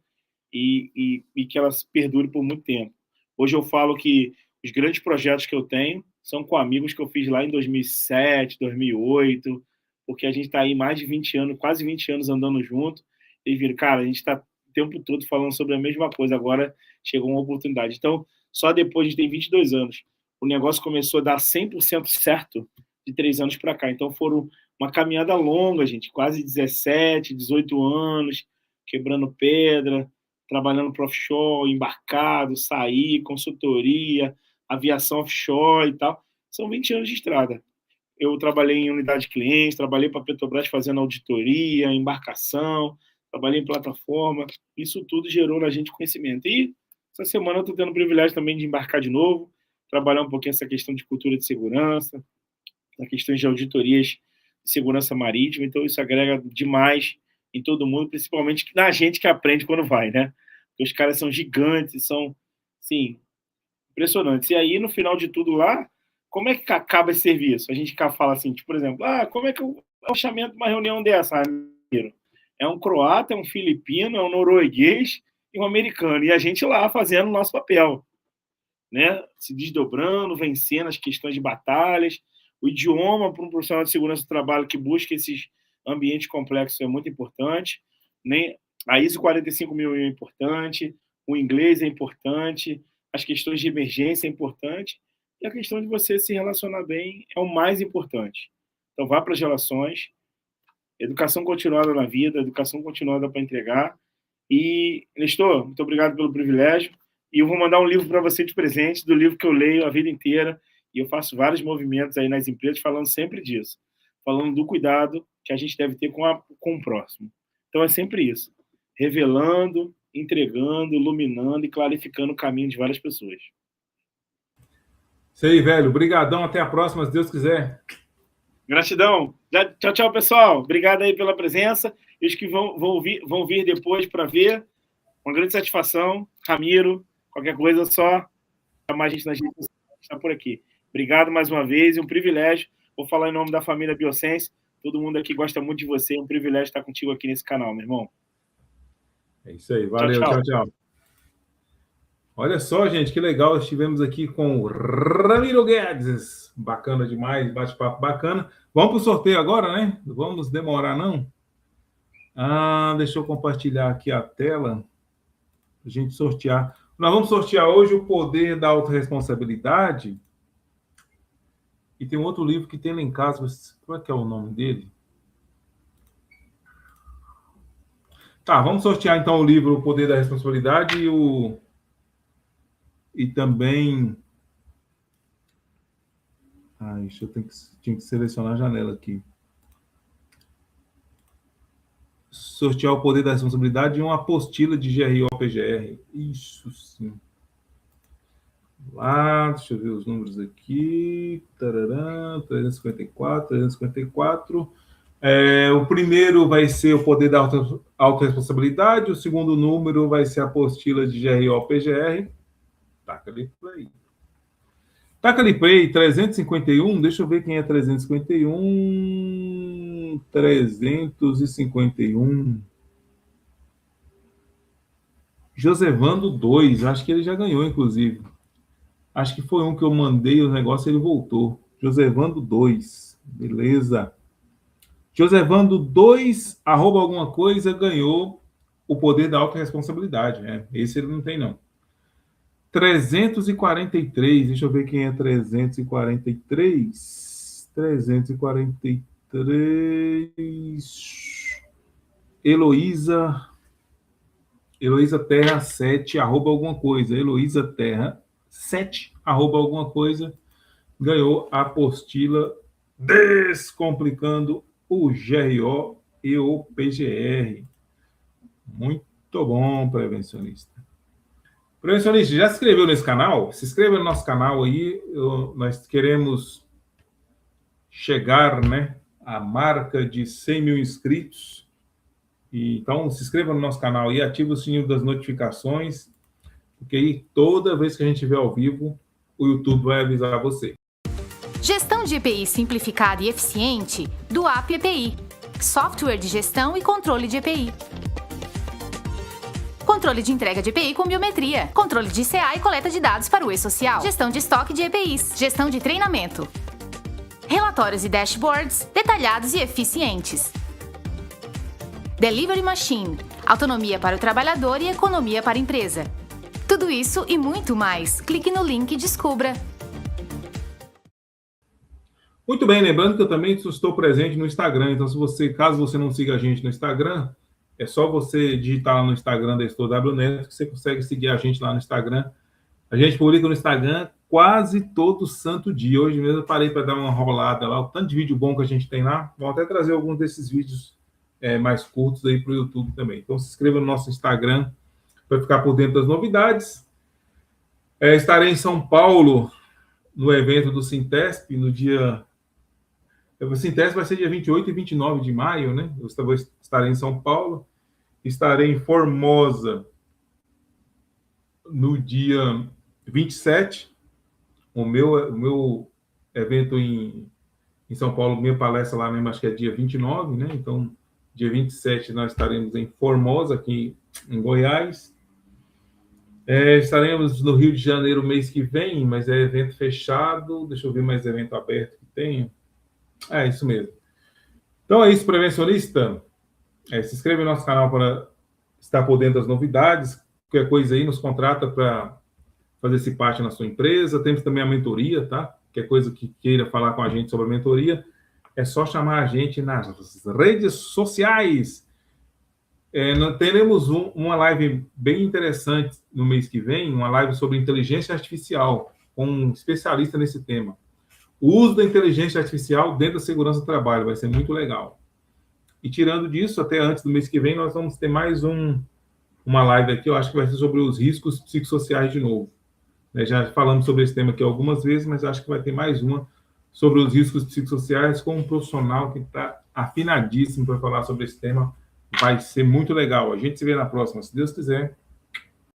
e que ela perdure por muito tempo. Hoje eu falo que os grandes projetos que eu tenho são com amigos que eu fiz lá em 2007, 2008, porque a gente está aí mais de 20 anos, quase 20 anos andando junto, e viram, cara, a gente está o tempo todo falando sobre a mesma coisa, agora chegou uma oportunidade. Então, só depois, a gente tem 22 anos, o negócio começou a dar 100% certo de 3 anos para cá. Então, foram uma caminhada longa, gente, quase 17, 18 anos, quebrando pedra, trabalhando para offshore, embarcado, sair, consultoria, aviação offshore e tal. São 20 anos de estrada. Eu trabalhei em unidade de clientes, trabalhei para a Petrobras fazendo auditoria, embarcação, trabalhei em plataforma. Isso tudo gerou na gente conhecimento. E essa semana eu estou tendo o privilégio também de embarcar de novo, trabalhar um pouquinho essa questão de cultura de segurança, a questão de auditorias de segurança marítima. Então, isso agrega demais em todo mundo, principalmente na gente que aprende quando vai, né? Porque os caras são gigantes, são, sim, impressionantes. E aí, no final de tudo lá, como é que acaba esse serviço? A gente fala assim, tipo, por exemplo, como é que é o chamamento de uma reunião dessa? É um croata, é um filipino, é um norueguês e um americano. E a gente lá fazendo o nosso papel, né? Se desdobrando, vencendo as questões de batalhas. O idioma para um profissional de segurança do trabalho que busca esses ambientes complexos é muito importante. Né? A ISO 45000 é importante, o inglês é importante, as questões de emergência é importante, e a questão de você se relacionar bem é o mais importante. Então, vá para as relações, educação continuada na vida, educação continuada para entregar. E, Nestor, muito obrigado pelo privilégio. E eu vou mandar um livro para você de presente, do livro que eu leio a vida inteira, e eu faço vários movimentos aí nas empresas falando sempre disso, falando do cuidado que a gente deve ter com o próximo. Então, é sempre isso, revelando, entregando, iluminando e clarificando o caminho de várias pessoas. Isso aí, velho. Obrigadão. Até a próxima, se Deus quiser. Gratidão. Tchau, tchau, pessoal. Obrigado aí pela presença. E os que vão vir depois para ver, uma grande satisfação. Ramiro, qualquer coisa, só chamar a gente na gente está por aqui. Obrigado mais uma vez, um privilégio. Vou falar em nome da família Biosense. Todo mundo aqui gosta muito de você. É um privilégio estar contigo aqui nesse canal, meu irmão. É isso aí. Valeu. Tchau. Olha só, gente, que legal. Estivemos aqui com o Ramiro Guedes. Bacana demais, bate-papo bacana. Vamos para o sorteio agora, né? Não vamos demorar, não? Deixa eu compartilhar aqui a tela para a gente sortear. Nós vamos sortear hoje o Poder da Autorresponsabilidade. E tem um outro livro que tem lá em casa. Qual é que é o nome dele? Tá, vamos sortear então o livro O Poder da Responsabilidade e também... Isso eu tinha que selecionar a janela aqui. Sortear o Poder da Responsabilidade e uma apostila de GRO-PGR. Isso sim. Lá, deixa eu ver os números aqui. 354. O primeiro vai ser o Poder da Autorresponsabilidade, o segundo número vai ser a apostila de GRO-PGR. Taca ali play. Taca ali play, 351, deixa eu ver quem é 351. 351. Josevando 2, acho que ele já ganhou, inclusive. Acho que foi um que eu mandei o negócio e ele voltou. Josevando 2, beleza. Josevando 2, @ alguma coisa, ganhou o Poder da Autorresponsabilidade. Esse ele não tem, não. 343, deixa eu ver quem é 343. 343. Heloísa Terra 7, @ alguma coisa. Heloísa Terra 7, @ alguma coisa, ganhou a apostila Descomplicando o GRO e o PGR. Muito bom, prevencionista. Prevencionista, já se inscreveu nesse canal? Se inscreva no nosso canal aí. Nós queremos chegar, né, à marca de 100 mil inscritos. Então, se inscreva no nosso canal aí, ative o sininho das notificações, porque aí toda vez que a gente estiver ao vivo, o YouTube vai avisar você. Gestão de EPI simplificada e eficiente do App EPI. Software de gestão e controle de EPI. Controle de entrega de EPI com biometria. Controle de CA e coleta de dados para o e-social. Gestão de estoque de EPIs. Gestão de treinamento. Relatórios e dashboards detalhados e eficientes. Delivery Machine. Autonomia para o trabalhador e economia para a empresa. Tudo isso e muito mais. Clique no link e descubra. Muito bem, lembrando que eu também estou presente no Instagram, então caso você não siga a gente no Instagram, é só você digitar lá no Instagram da Estou WNeto que você consegue seguir a gente lá no Instagram. A gente publica no Instagram quase todo santo dia. Hoje mesmo eu parei para dar uma rolada lá, o tanto de vídeo bom que a gente tem lá. Vou até trazer alguns desses vídeos mais curtos aí para o YouTube também. Então se inscreva no nosso Instagram para ficar por dentro das novidades. Estarei em São Paulo no evento do Sintesp no dia... O Sintesp vai ser dia 28 e 29 de maio, né? Eu estarei em São Paulo. Estarei em Formosa no dia 27. O meu evento em São Paulo, minha palestra lá mesmo, acho que é dia 29, né? Então, dia 27 nós estaremos em Formosa, aqui em Goiás. Estaremos no Rio de Janeiro mês que vem, mas é evento fechado. Deixa eu ver mais evento aberto que tenha. Isso mesmo. Então é isso, prevencionista. Se inscreve no nosso canal para estar por dentro das novidades. Qualquer coisa aí, nos contrata para fazer parte na sua empresa. Temos também a mentoria, tá? Qualquer coisa que queira falar com a gente sobre a mentoria, é só chamar a gente nas redes sociais. Nós teremos uma live bem interessante no mês que vem, uma live sobre inteligência artificial, com um especialista nesse tema. O uso da inteligência artificial dentro da segurança do trabalho vai ser muito legal. E tirando disso, até antes do mês que vem, nós vamos ter mais uma live aqui, eu acho que vai ser sobre os riscos psicossociais de novo. Já falamos sobre esse tema aqui algumas vezes, mas acho que vai ter mais uma sobre os riscos psicossociais com um profissional que está afinadíssimo para falar sobre esse tema. Vai ser muito legal. A gente se vê na próxima, se Deus quiser.